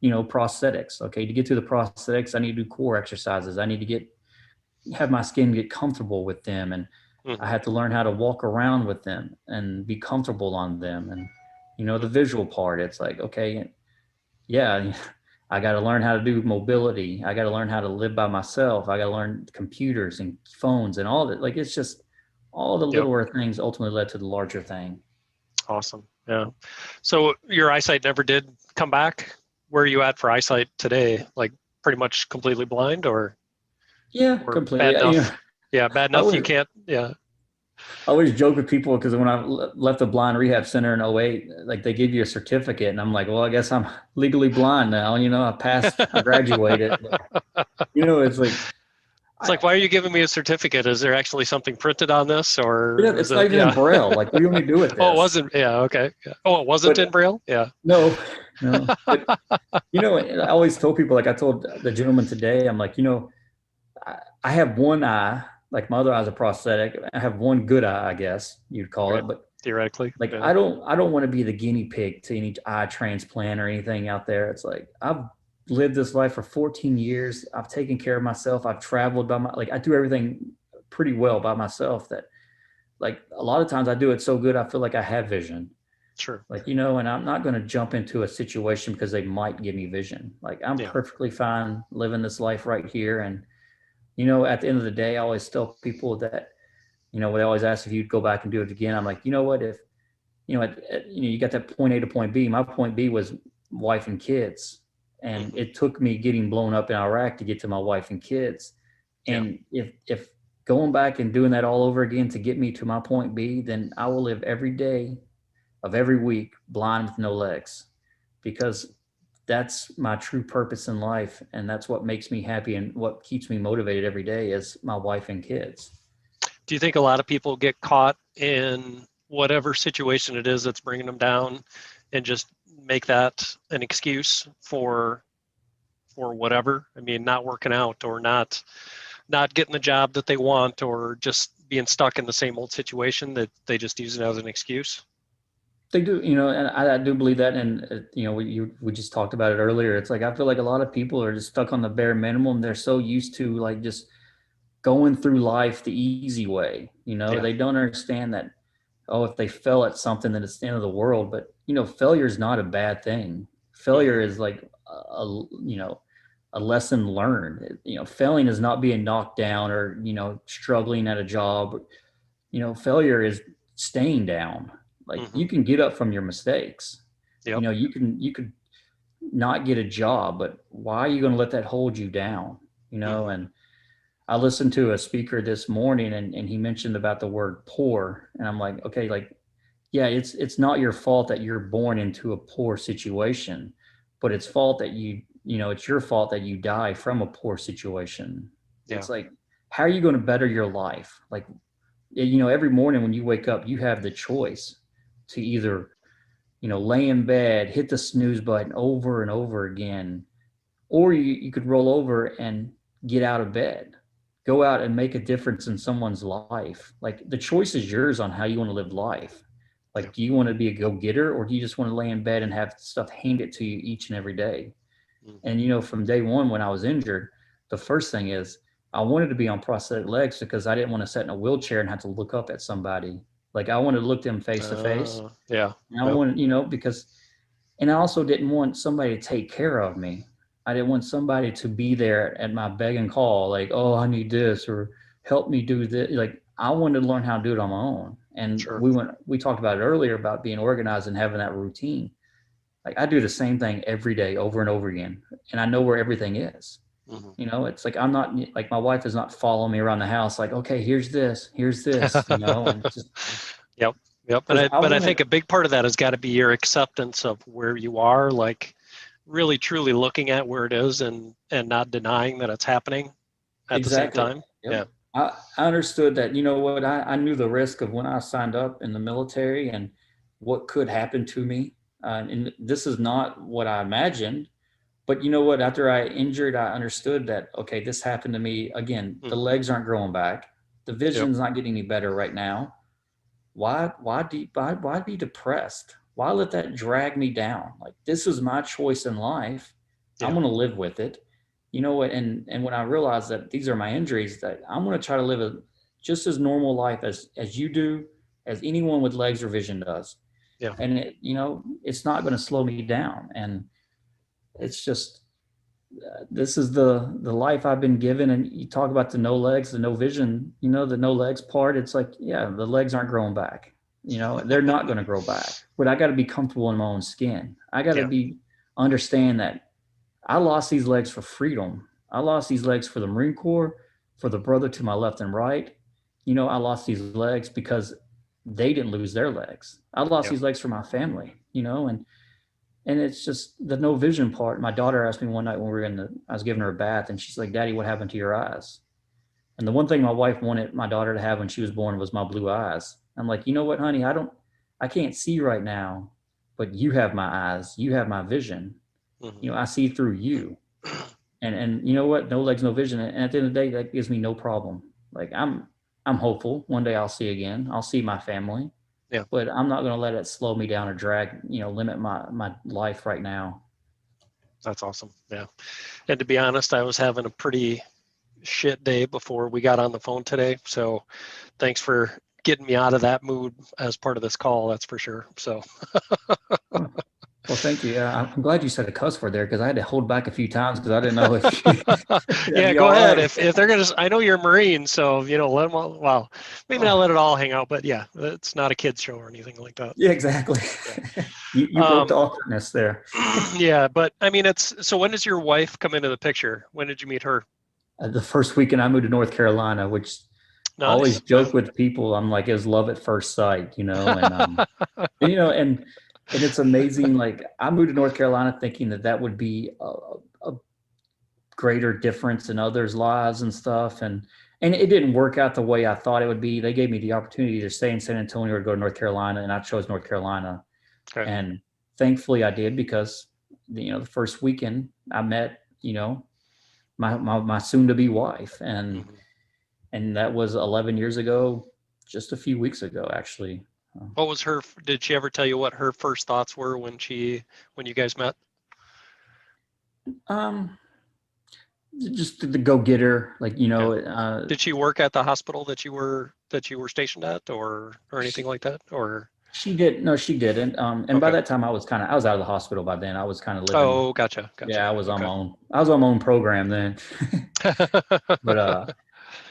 prosthetics. Okay. To get to the prosthetics, I need to do core exercises. I need to have my skin get comfortable with them. And I had to learn how to walk around with them and be comfortable on them. And, the visual part, it's like, okay, yeah, I got to learn how to do mobility. I got to learn how to live by myself. I got to learn computers and phones and all that. Like, it's just all the littler things ultimately led to the larger thing. Awesome. Yeah. So your eyesight never did come back? Where are you at for eyesight today? Like pretty much completely blind or? Yeah, Or completely. bad enough? Yeah. Bad enough. You can't. Yeah. I always joke with people because when I left the blind rehab center in '08, like they give you a certificate, and I'm like, well, I guess I'm legally blind now. I passed, I graduated. But, it's like, why are you giving me a certificate? Is there actually something printed on this, or it's not even in Braille. Like, what do you want me to do with this? Oh, it wasn't. Yeah. Okay. Yeah. Oh, it wasn't in Braille. Yeah. No. But, I always told people, like I told the gentleman today, I'm like, I have one eye. Like my other eye's a prosthetic. I have one good eye, I guess you'd call it. But theoretically, like I don't want to be the guinea pig to any eye transplant or anything out there. It's like I've lived this life for 14 years. I've taken care of myself. I've traveled I do everything pretty well by myself, that like a lot of times I do it so good I feel like I have vision. Sure. Like, and I'm not going to jump into a situation because they might give me vision. Like I'm perfectly fine living this life right here. And at the end of the day, I always tell people that, they always ask if you'd go back and do it again. I'm like, what, if, you got that point A to point B. My point B was wife and kids. And it took me getting blown up in Iraq to get to my wife and kids. And if going back and doing that all over again to get me to my point B, then I will live every day of every week blind with no legs, because that's my true purpose in life. And that's what makes me happy. And what keeps me motivated every day is my wife and kids. Do you think a lot of people get caught in whatever situation it is that's bringing them down and just make that an excuse for whatever? I mean, not working out or not getting the job that they want, or just being stuck in the same old situation that they just use it as an excuse? They do, and I do believe that. And, we just talked about it earlier. It's like, I feel like a lot of people are just stuck on the bare minimum. They're so used to like just going through life the easy way. They don't understand that, if they fail at something, then it's the end of the world. But, failure is not a bad thing. Failure is like, a lesson learned. Failing is not being knocked down or, struggling at a job. Failure is staying down. Like you can get up from your mistakes. Yep. You could not get a job, but why are you going to let that hold you down? And I listened to a speaker this morning, and he mentioned about the word poor. And I'm like, okay, yeah, it's not your fault that you're born into a poor situation, but it's fault that it's your fault that you die from a poor situation. Yeah. It's like, how are you going to better your life? Like, every morning when you wake up, you have the choice to either, lay in bed, hit the snooze button over and over again, or you could roll over and get out of bed, go out and make a difference in someone's life. Like, the choice is yours on how you want to live life. Yeah. Like, do you want to be a go-getter, or do you just want to lay in bed and have stuff handed to you each and every day? Mhm. And, from day one, when I was injured, the first thing is I wanted to be on prosthetic legs because I didn't want to sit in a wheelchair and have to look up at somebody. Like, I wanted to look them face to face. Yeah. And I Yep. wanted, and I also didn't want somebody to take care of me. I didn't want somebody to be there at my beck and call, like, oh, I need this, or help me do this. Like, I wanted to learn how to do it on my own. And Sure. we talked about it earlier about being organized and having that routine. Like, I do the same thing every day over and over again. And I know where everything is. Mhm. It's like, I'm not, like, my wife is not following me around the house, like, okay, here's this, and just Yep. Yep. because I But I want think to, a big part of that has got to be your acceptance of where you are, like really truly looking at where it is and not denying that it's happening at the same exactly. time. Yep. Yeah. I understood that, I knew the risk of when I signed up in the military and what could happen to me. And this is not what I imagined. But you know what? After I injured, I understood that, okay, this happened to me again. The Mhm. legs aren't growing back. The Yep. vision's not getting any better right now. Why be depressed? Why let that drag me down? Like, this is my choice in life. I'm Yeah. going to live with it. You know what? And when I realized that these are my injuries, that I'm going to try to live a just as normal life as you do, as anyone with legs or vision does. Yeah. And it's not going to slow me down. And it's just, this is the life I've been given. And you talk about the no legs, the no vision, the no legs part. It's like, yeah, the legs aren't growing back. They're not going to grow back. But I got to be comfortable in my own skin. I got to Yeah. be understand that I lost these legs for freedom. I lost these legs for the Marine Corps, for the brother to my left and right. I lost these legs because they didn't lose their legs. I lost Yeah. these legs for my family. And it's just the no vision part. My daughter asked me one night when I was giving her a bath, and she's like, "Daddy, what happened to your eyes?" And the one thing my wife wanted my daughter to have when she was born was my blue eyes. I'm like, you know what, honey? I can't see right now, but you have my eyes. You have my vision. Mhm. I see through you. And you know what? No legs, no vision. And at the end of the day, that gives me no problem. Like, I'm hopeful one day I'll see again. I'll see my family, Yeah. but I'm not going to let it slow me down or drag, limit my life right now. That's awesome. Yeah. And to be honest, I was having a pretty shit day before we got on the phone today. So thanks for getting me out of that mood as part of this call. That's for sure. So Well, thank you. Yeah, I'm glad you said a cuss word there because I had to hold back a few times because I didn't know if that'd yeah, be go all ahead. right. If they're gonna, I know you're a Marine, so let them all. Well, maybe not Oh, let it all hang out, but yeah, it's not a kids show or anything like that. yeah, exactly. Yeah. You broke the awkwardness there. Yeah, but I mean, it's so. When does your wife come into the picture? When did you meet her? The first weekend I moved to North Carolina, which I always Nice. Yeah. joke with people, I'm like, it was love at first sight, and it's amazing. Like, I moved to North Carolina thinking that would be a greater difference in others' lives and stuff. And it didn't work out the way I thought it would be. They gave me the opportunity to stay in San Antonio or go to North Carolina, and I chose North Carolina. Okay. And thankfully I did because the first weekend I met, my soon to be wife. And Mhm. and that was 11 years ago, just a few weeks ago, actually. What was her? Did she ever tell you what her first thoughts were when you guys met? Um, just the go getter, like, Yeah. Did she work at the hospital that you were stationed at, or anything she, like that? Or she did. No, she didn't. And by okay. that time I was out of the hospital by then. I was kind of living. Oh, gotcha, Yeah, gotcha. I Okay. was on my own program then. But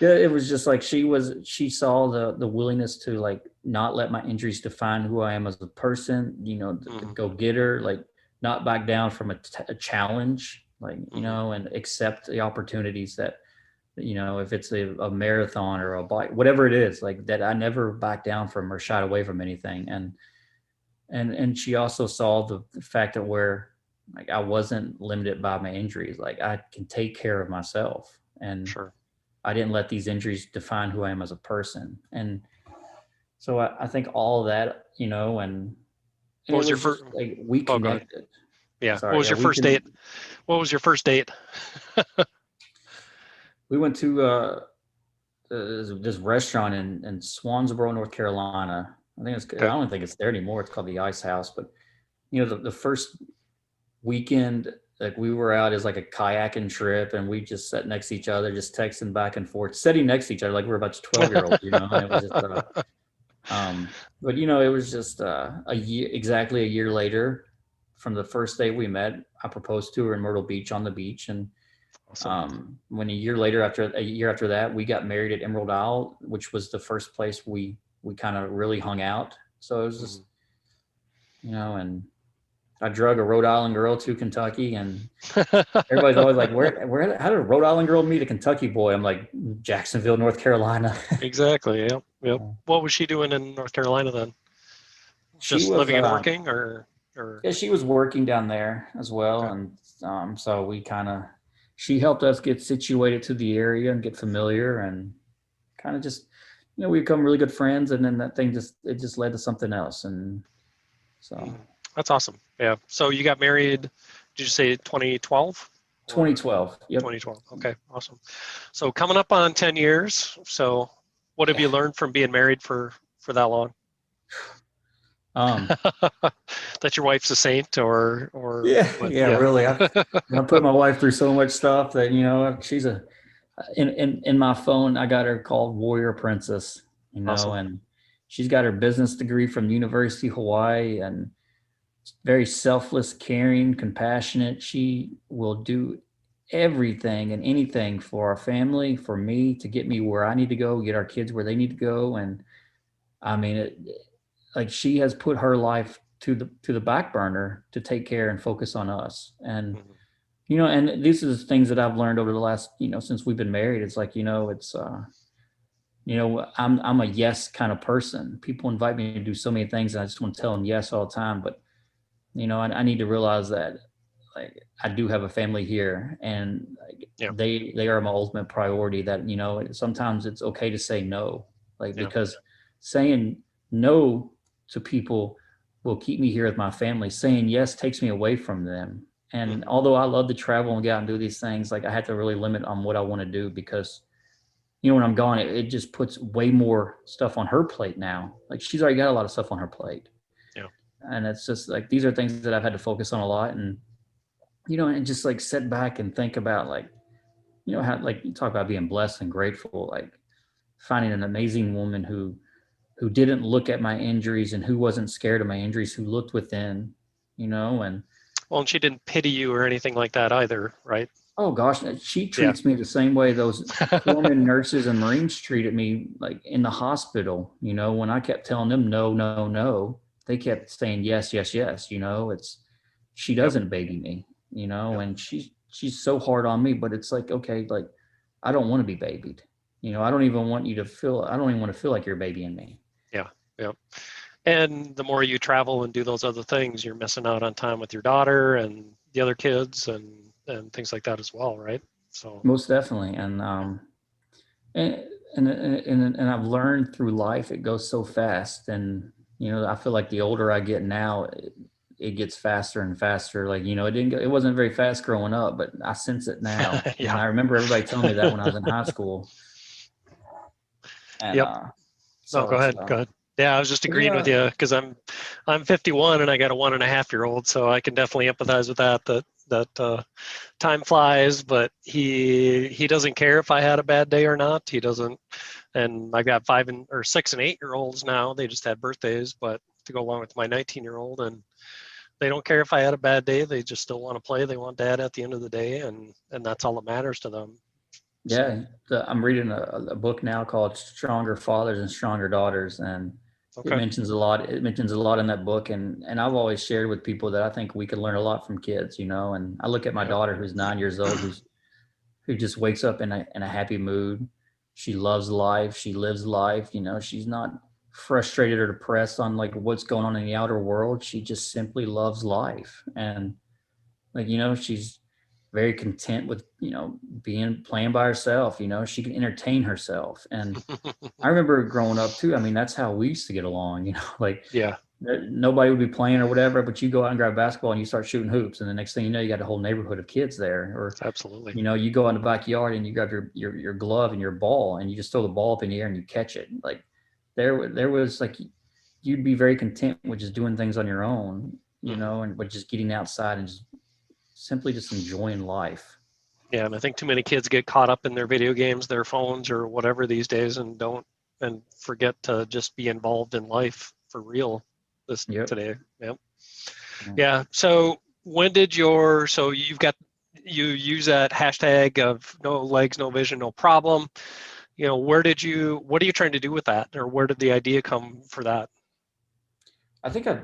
yeah, it was just like she saw the willingness to, like, not let my injuries define who I am as a person, the Mhm. go getter, like, not back down from a challenge, like, Mhm. and accept the opportunities that, if it's a marathon or a bike, whatever it is, like, that I never back down from or shied away from anything. And she also saw the fact that where like I wasn't limited by my injuries. Like I can take care of myself, and Sure. I didn't let these injuries define who I am as a person. And so I think all of that, and What it was your was first? just like we Oh, go ahead. connected. Yeah. What Sorry, was yeah, your first date? What was your first date? we went to this restaurant in Swansboro, North Carolina. I Okay. don't think it's there anymore. It's called the Ice House. But the first weekend, like we were out as like a kayaking trip, and we just sat next to each other, just texting back and forth, sitting next to each other like we were about 12-year-olds, and it was just but it was just a year, exactly a year later from the first day we met. I proposed to her in Myrtle Beach on the beach, and Awesome. when a year after that, we got married at Emerald Isle, which was the first place we kind of really hung out. So it was just, Mhm. and I drug a Rhode Island girl to Kentucky, and everybody's always like, how did a Rhode Island girl meet a Kentucky boy? I'm like, Jacksonville, North Carolina. Exactly. Yep. Yep. What was she doing in North Carolina then? She Just was, living and working, or yeah, she was working down there as well. okay. And so she helped us get situated to the area and get familiar, and kind of just, we become really good friends. And then it just led to something else. And so Mhm. That's awesome. Yeah. So you got married, did you say 2012 or 2012. Yep. 2012? Okay. Awesome. So coming up on 10 years. So what have Yeah. you learned from being married for that long? Um, That your wife's a saint or yeah, what? yeah, Yeah. really. I put my wife through so much stuff that, she's in my phone, I got her called Warrior Princess, Awesome. and she's got her business degree from University of Hawaii, and very selfless, caring, compassionate. She will do everything and anything for our family, for me, to get me where I need to go, get our kids where they need to go. And I mean, like she has put her life to the back burner to take care and focus on us. And Mhm. and these are the things that I've learned over the last, since we've been married. It's like, it's I'm a yes kind of person. People invite me to do so many things, and I just want to tell them yes all the time. But I need to realize that, like, I do have a family here, and like, Yeah. they are my ultimate priority. That sometimes it's okay to say no, like, Yeah. because saying no to people will keep me here with my family. Saying yes takes me away from them. And Mhm. although I love to travel and get out and do these things, like I had to really limit on what I want to do, because when I'm gone, it just puts way more stuff on her plate now. Like she's already got a lot of stuff on her plate, Yeah. and it's just like these are things that I've had to focus on a lot. And and just like sit back and think about, like, how, like, you talk about being blessed and grateful, like finding an amazing woman who didn't look at my injuries and who wasn't scared of my injuries, who looked within, and Well, and she didn't pity you or anything like that either, right? oh gosh, she Yeah. treats me the same way those corpsmen, nurses, and Marines treated me, like in the hospital. When I kept telling them no, no, no, they kept saying yes, yes, yes. It's she Yep. doesn't baby me, Yep. and she's so hard on me, but it's like, okay, like I don't want to be babied. I don't even want you to feel. I don't even want to feel like you're babying me. Yeah. Yep. And the more you travel and do those other things, you're missing out on time with your daughter and the other kids and things like that as well, right? So Most definitely, and and I've learned through life, it goes so fast. And I feel like the older I get now, it gets faster and faster. Like, it wasn't very fast growing up, but I sense it now. And yeah. I remember everybody telling me that when I was in high school. And Yep. No, so go it's ahead. Go ahead. Yeah, I was just but agreeing with you because I'm 51 and I got a 1.5-year-old, so I can definitely empathize with that. That time flies, but he doesn't care if I had a bad day or not. He doesn't. And I've got 6 and 8-year-olds now. They just had birthdays, but to go along with my 19-year-old, and they don't care if I had a bad day. They just still want to play. They want dad at the end of the day, and that's all that matters to them. So yeah, I'm reading a book now called Stronger Fathers and Stronger Daughters, and it okay, mentions a lot. It mentions a lot in that book, and I've always shared with people that I think we can learn a lot from kids. And I look at my yep, daughter, who's 9 years old, who just wakes up in a happy mood. She loves life. She lives life. She's not frustrated or depressed on like what's going on in the outer world. She just simply loves life. And Like, she's very content with, playing by herself. She can entertain herself. And I remember growing up too. I mean, that's how we used to get along, like Yeah, nobody would be playing or whatever, but you go out and grab basketball and you start shooting hoops. And the next thing you know, you got a whole neighborhood of kids there. Or, absolutely. you go in the backyard and you grab your glove and your ball and you just throw the ball up in the air and you catch it. Like there was like, you'd be very content with just doing things on your own, but just getting outside and just enjoying life. Yeah, and I think too many kids get caught up in their video games, their phones, or whatever these days, and forget to just be involved in life for real Yep. today. Yep. Yeah. Yeah. So you use that hashtag of no legs, no vision, no problem. What are you trying to do with that, or where did the idea come for that? I think I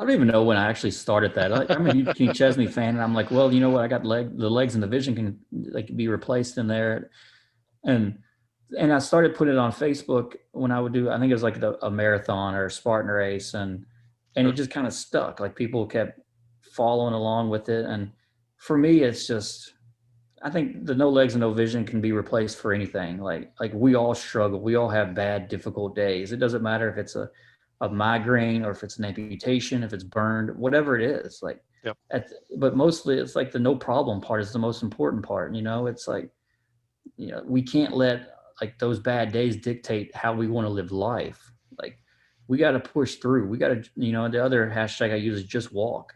don't even know when I actually started that. I'm a huge Kenny Chesney fan, and I'm like, well, you know what? I got the legs and the vision can be replaced in there, and I started putting it on Facebook when I would do. I think it was like a marathon or a Spartan race, and it just kind of stuck. Like people kept following along with it, and for me, it's just. I think the no legs and no vision can be replaced for anything. Like we all struggle. We all have bad, difficult days. It doesn't matter if it's a migraine or if it's an amputation, if it's burned, whatever it is. Like, Yep. But mostly it's like the no problem part is the most important part. It's like, we can't let like those bad days dictate how we want to live life. Like we got to push through. We got to, the other hashtag I use is just walk.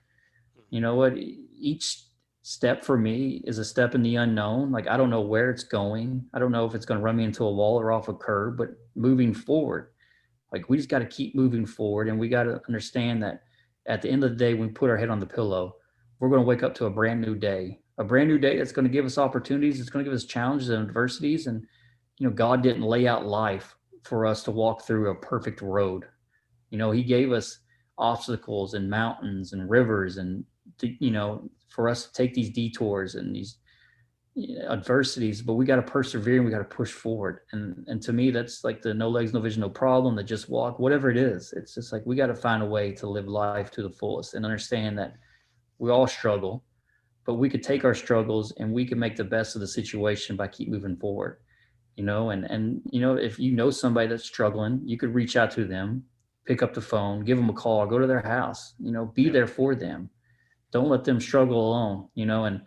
You know what? Each step for me is a step in the unknown. Like I don't know where it's going. I don't know if it's going to run me into a wall or off a curb, but moving forward, like we just got to keep moving forward. And we got to understand that at the end of the day, when we put our head on the pillow, we're going to wake up to a brand new day that's going to give us opportunities. It's going to give us challenges and adversities. And, God didn't lay out life for us to walk through a perfect road. He gave us obstacles and mountains and rivers and, for us to take these detours and these adversities, but we got to persevere and we got to push forward. And to me, that's like the no legs, no vision, no problem, that just walk, whatever it is. It's just like, we got to find a way to live life to the fullest and understand that we all struggle, but we could take our struggles and we can make the best of the situation by keep moving forward, and if somebody that's struggling, you could reach out to them, pick up the phone, give them a call, go to their house, be there for them. Don't let them struggle alone, and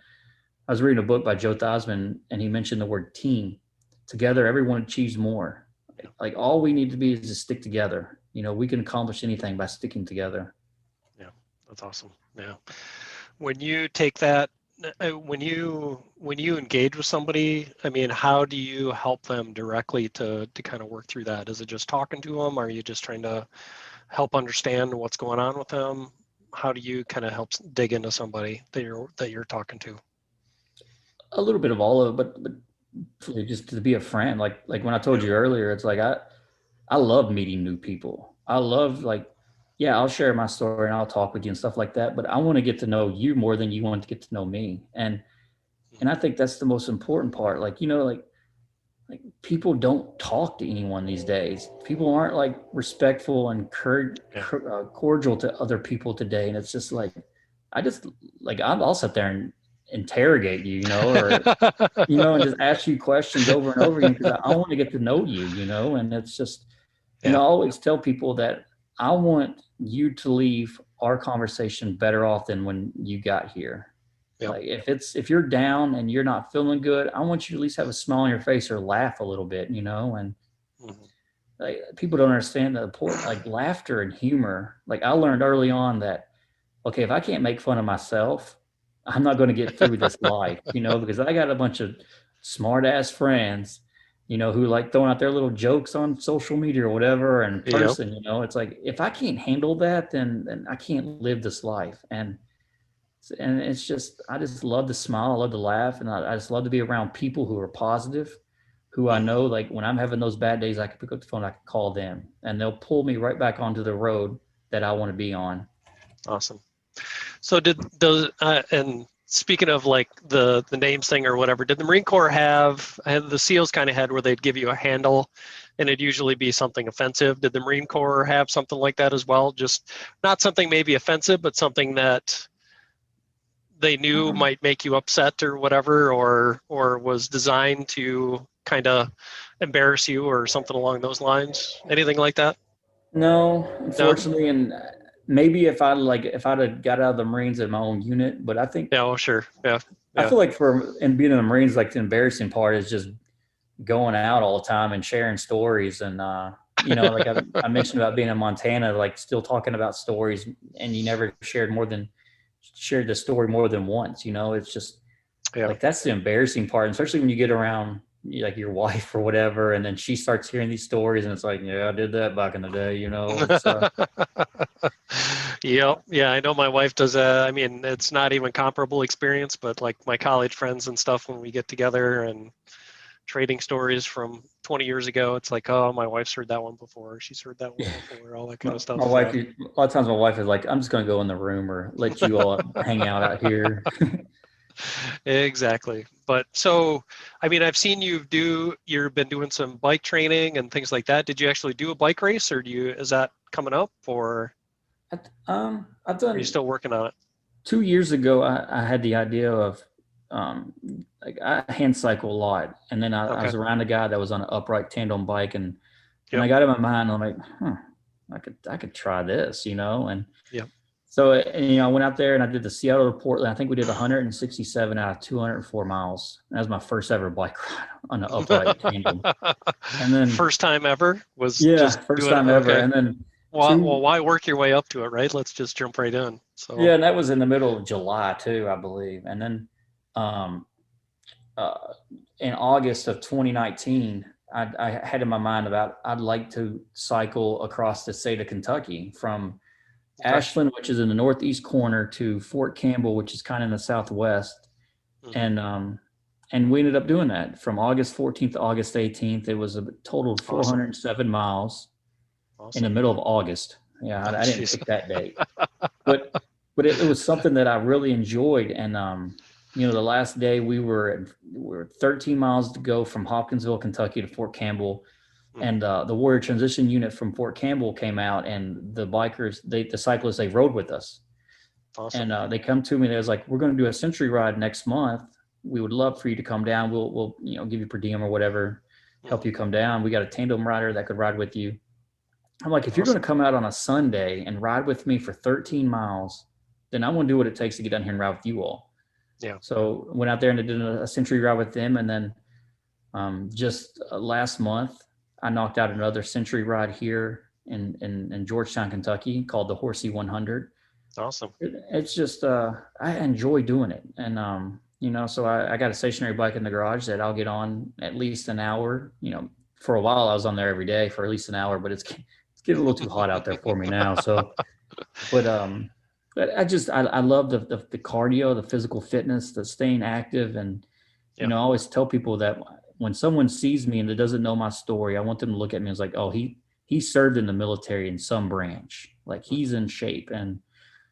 I was reading a book by Joe Thosman, and he mentioned the word team. Together, everyone achieves more. Like all we need to be is to stick together. We can accomplish anything by sticking together. Yeah, that's awesome. Yeah. When you take that, when you engage with somebody, I mean, how do you help them directly to kind of work through that? Is it just talking to them? Are you just trying to help understand what's going on with them? How do you kind of help dig into somebody that you're talking to? A little bit of all of it, but just to be a friend. Like when I told you earlier, it's like I love meeting new people. I love I'll share my story and I'll talk with you and stuff like that. But I want to get to know you more than you want to get to know me. And I think that's the most important part. Like people don't talk to anyone these days. People aren't like respectful and cordial to other people today. And it's just like, I'll sit there and interrogate you, or, and just ask you questions over and over again because I want to get to know you, and it's just, I always tell people that I want you to leave our conversation better off than when you got here. Yep. Like if you're down and you're not feeling good, I want you to at least have a smile on your face or laugh a little bit, and like people don't understand the important, like laughter and humor. Like I learned early on that, okay, if I can't make fun of myself, I'm not going to get through this life, because I got a bunch of smart ass friends, who like throwing out their little jokes on social media or whatever and in person, it's like, if I can't handle that, then I can't live this life. And it's just, I just love to smile. I love to laugh. And I just love to be around people who are positive, who I know, like when I'm having those bad days, I can pick up the phone, I can call them and they'll pull me right back onto the road that I want to be on. Awesome. So and speaking of like the names thing or whatever, did the Marine Corps have the SEALs kind of had where they'd give you a handle and it'd usually be something offensive? Did the Marine Corps have something like that as well? Just not something maybe offensive, but something that they knew might make you upset or whatever, or was designed to kind of embarrass you or something along those lines? Anything like that? No, No? unfortunately, and maybe if I'd have got out of the Marines in my own unit, but I think Yeah, oh, sure. Yeah. I Yeah. feel like and being in the Marines, like the embarrassing part is just going out all the time and sharing stories. And, like I mentioned about being in Montana, like still talking about stories, and you never shared the story more than once, it's just Yeah. like, that's the embarrassing part, especially when you get around like your wife or whatever, and then she starts hearing these stories and it's like, yeah, I did that back in the day, it's Yep. Yeah, I know my wife does. I mean, it's not even comparable experience, but like my college friends and stuff, when we get together and trading stories from 20 years ago, it's like, oh, my wife's heard that one before. She's heard that one yeah. before, all that kind of My stuff. wife, Yeah. a lot of times my wife is like, I'm just going to go in the room or let you all hang out here. Exactly. But so, I mean, I've seen you've been doing some bike training and things like that. Did you actually do a bike race, or is that coming up, or I've are you done still working on it? 2 years ago, I had the idea of, um, like I hand cycle a lot. And then I Okay. was around a guy that was on an upright tandem bike, and I Yep. got in my mind, I'm like, I could try this, and Yep. so, I went out there and I did the Seattle to Portland. I think we did 167 out of 204 miles. That was my first ever bike ride on an upright tandem. And then, First time ever was yeah, just first doing it. time ever. Okay. And then Well, two, why work your way up to it, right? Let's just jump right in. yeah, So, and that was in the middle of July too, I believe. And then, um, uh, in August of 2019, I had in my mind about I'd like to cycle across the state of Kentucky from okay. Ashland, which is in the northeast corner, to Fort Campbell, which is kind of in the southwest. Hmm. And we ended up doing that from August 14th to August 18th. It was a total of Awesome. 407 miles in the Awesome. middle of August. Yeah, Oh, I didn't jeez. pick that date, but it was something that I really enjoyed. And the last day we were 13 miles to go from Hopkinsville, Kentucky to Fort Campbell, Hmm. and the Warrior Transition Unit from Fort Campbell came out, and the cyclists, they rode with us, Awesome. and they come to me. They was like, "We're going to do a century ride next month. We would love for you to come down. We'll give you per diem or whatever, help Hmm. you come down. We got a tandem rider that could ride with you." I'm like, if you're going Awesome. to come out on a Sunday and ride with me for 13 miles, then I'm going to do what it takes to get down here and ride with you all. Yeah. So went out there and did a century ride with them, and then just last month, I knocked out another century ride here in Georgetown, Kentucky, called the Horsey 100. Awesome. It's just I enjoy doing it, and so I got a stationary bike in the garage that I'll get on at least an hour. For a while I was on there every day for at least an hour, but it's getting a little too hot out there for me now. So, but I love the cardio, the physical fitness, the staying active, and Yeah. I always tell people that when someone sees me and that doesn't know my story, I want them to look at me as like, oh, he served in the military in some branch, like he's Hmm. in shape. And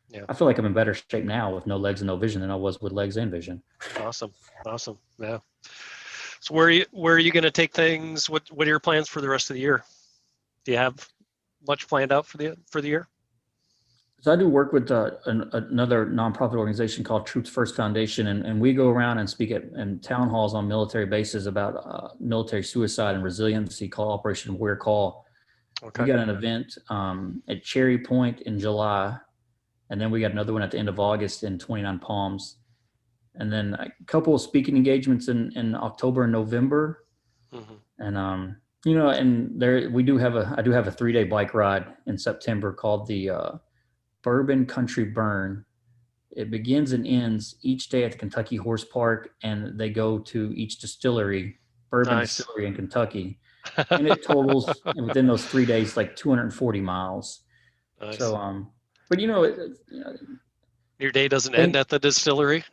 Yeah. I feel like I'm in better shape now with no legs and no vision than I was with legs and vision. Awesome. Awesome. Yeah. So where are you going to take things? What are your plans for the rest of the year? Do you have much planned out for the year? So I do work with another nonprofit organization called Troops First Foundation, and we go around and speak in town halls on military bases about military suicide and resiliency, called Operation Warrior Call. We Okay. got an event at Cherry Point in July, and then we got another one at the end of August in 29 Palms, and then a couple of speaking engagements in October and November. Hmm. And and there I do have a 3-day bike ride in September called the Bourbon Country Burn. It begins and ends each day at the Kentucky Horse Park, and they go to each distillery, bourbon Nice. distillery in Kentucky, and it totals within those 3 days like 240 miles. Nice. So, but Your day doesn't end think at the distillery.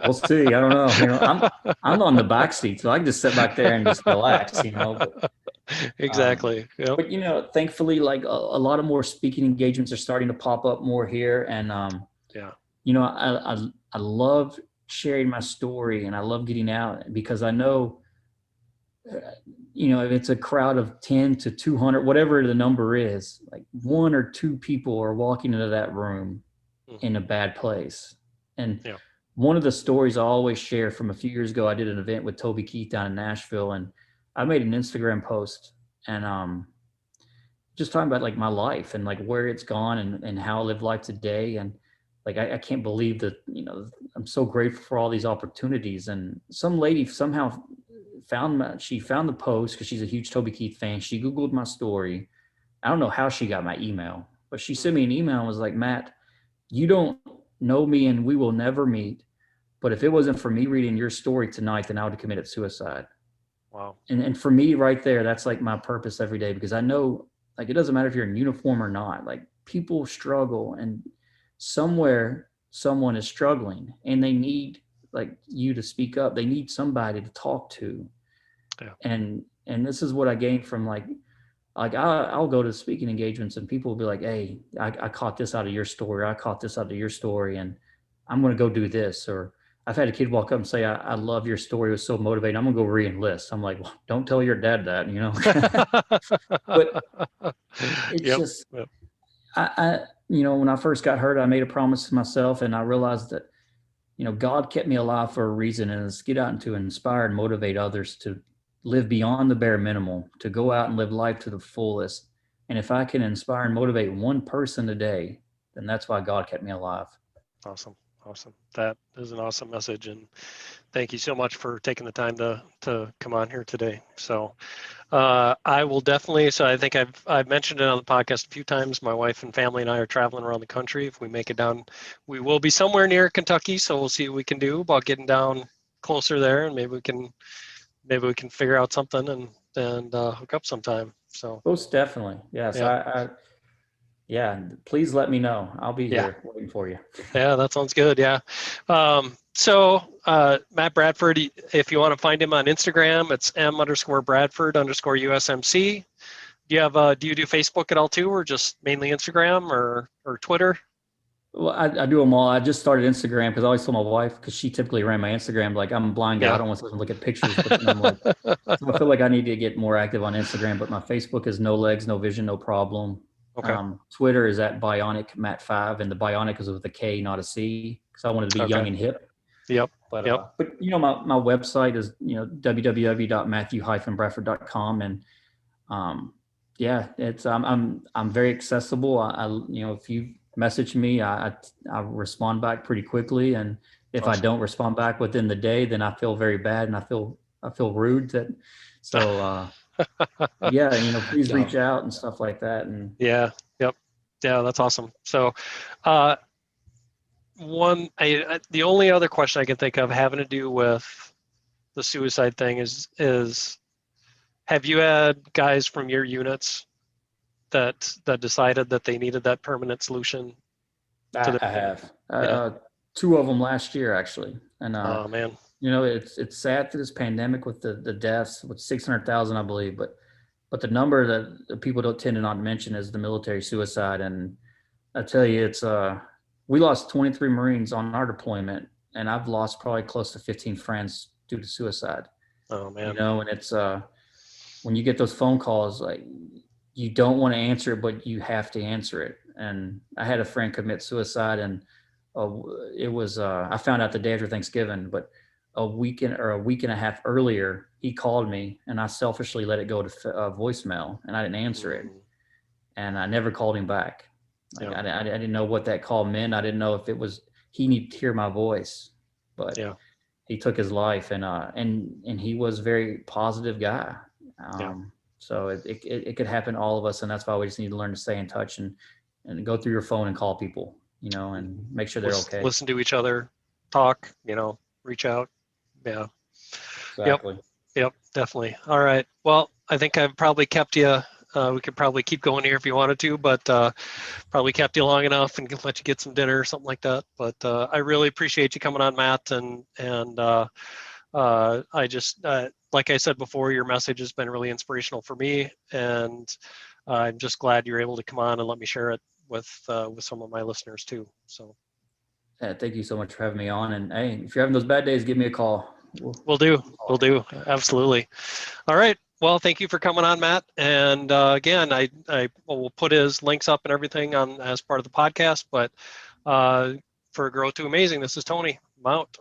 we'll see. I don't know. I'm on the back seat, so I can just sit back there and just relax. Um, Exactly. Yep. but thankfully, like a lot of more speaking engagements are starting to pop up more here, and Yeah. I love sharing my story, and I love getting out because I know, if it's a crowd of 10 to 200, whatever the number is, like one or two people are walking into that room, in a bad place. And Yeah. one of the stories I always share from a few years ago, I did an event with Toby Keith down in Nashville, and I made an Instagram post and just talking about like my life and like where it's gone and how I live life today. And like, I can't believe that, I'm so grateful for all these opportunities. And some lady somehow she found the post because she's a huge Toby Keith fan. She Googled my story. I don't know how she got my email, but she sent me an email and was like, Matt, you don't know me and we will never meet. But if it wasn't for me reading your story tonight, then I would have committed suicide. Wow. And for me right there, that's like my purpose every day, because I know like it doesn't matter if you're in uniform or not, like people struggle and somewhere someone is struggling and they need like you to speak up. They need somebody to talk to. Yeah. And this is what I gained from like I'll go to speaking engagements and people will be like, hey, I caught this out of your story. I caught this out of your story and I'm going to go do this. Or I've had a kid walk up and say, I love your story. It was so motivating. I'm going to go re-enlist. I'm like, well, don't tell your dad that, But it's Yep. just, when I first got hurt, I made a promise to myself and I realized that, God kept me alive for a reason, and it's get out and to inspire and motivate others to live beyond the bare minimum, to go out and live life to the fullest. And if I can inspire and motivate one person a day, then that's why God kept me alive. Awesome. That is an awesome message, and thank you so much for taking the time to come on here today. So I will definitely, so I think I've mentioned it on the podcast a few times. My wife and family and I are traveling around the country. If we make it down, we will be somewhere near Kentucky, so we'll see what we can do about getting down closer there, and maybe we can figure out something and hook up sometime. So most definitely. Yes. Yeah, please let me know. I'll be here waiting for you. Yeah, that sounds good. Yeah. So Matt Bradford, if you want to find him on Instagram, it's M_Bradford_USMC. Do you do Facebook at all too, or just mainly Instagram or Twitter? Well, I do them all. I just started Instagram because I always told my wife, because she typically ran my Instagram, like I'm a blind guy. I don't want to look at pictures, but then I'm like, so I feel like I need to get more active on Instagram. But my Facebook is no legs, no vision, no problem. Okay. Twitter is at Bionic Matt 5, and the Bionic is with a K, not a C, because I wanted to be young and hip. Yep. But my website is www.matthew-bradford.com, and it's I'm very accessible. If you message me, I respond back pretty quickly, and if awesome. I don't respond back within the day, then I feel very bad and I feel rude. Please reach out and stuff like that. And yeah, that's awesome. So, the only other question I can think of having to do with the suicide thing is have you had guys from your units that decided that they needed that permanent solution? I have 2 of them last year actually, and oh man, it's sad through this pandemic with the deaths, with 600,000 I believe, but the number that people don't tend to not mention is the military suicide. And I tell you, it's we lost 23 Marines on our deployment, and I've lost probably close to 15 friends due to suicide. Oh man, and it's when you get those phone calls, like you don't want to answer it, but you have to answer it. And I had a friend commit suicide, and it was I found out the day after Thanksgiving, but a week and a half earlier, he called me, and I selfishly let it go to voicemail, and I didn't answer it, and I never called him back. Like, I didn't know what that call meant. I didn't know if it was he needed to hear my voice, but he took his life, and he was a very positive guy. So it could happen to all of us, and that's why we just need to learn to stay in touch and go through your phone and call people, and make sure they're okay. Listen to each other, talk, reach out. Yeah. Exactly. Yep, definitely. All right. Well, I think I've probably kept you. We could probably keep going here if you wanted to, but probably kept you long enough and let you get some dinner or something like that. But I really appreciate you coming on, Matt. And I just, like I said before, your message has been really inspirational for me. And I'm just glad you're able to come on and let me share it with some of my listeners too. So. Yeah, thank you so much for having me on. And hey, if you're having those bad days, give me a call. We'll do. Absolutely. All right. Well, thank you for coming on, Matt. And again, I will put his links up and everything on as part of the podcast, but For Grow to Amazing, this is Tony. I'm out.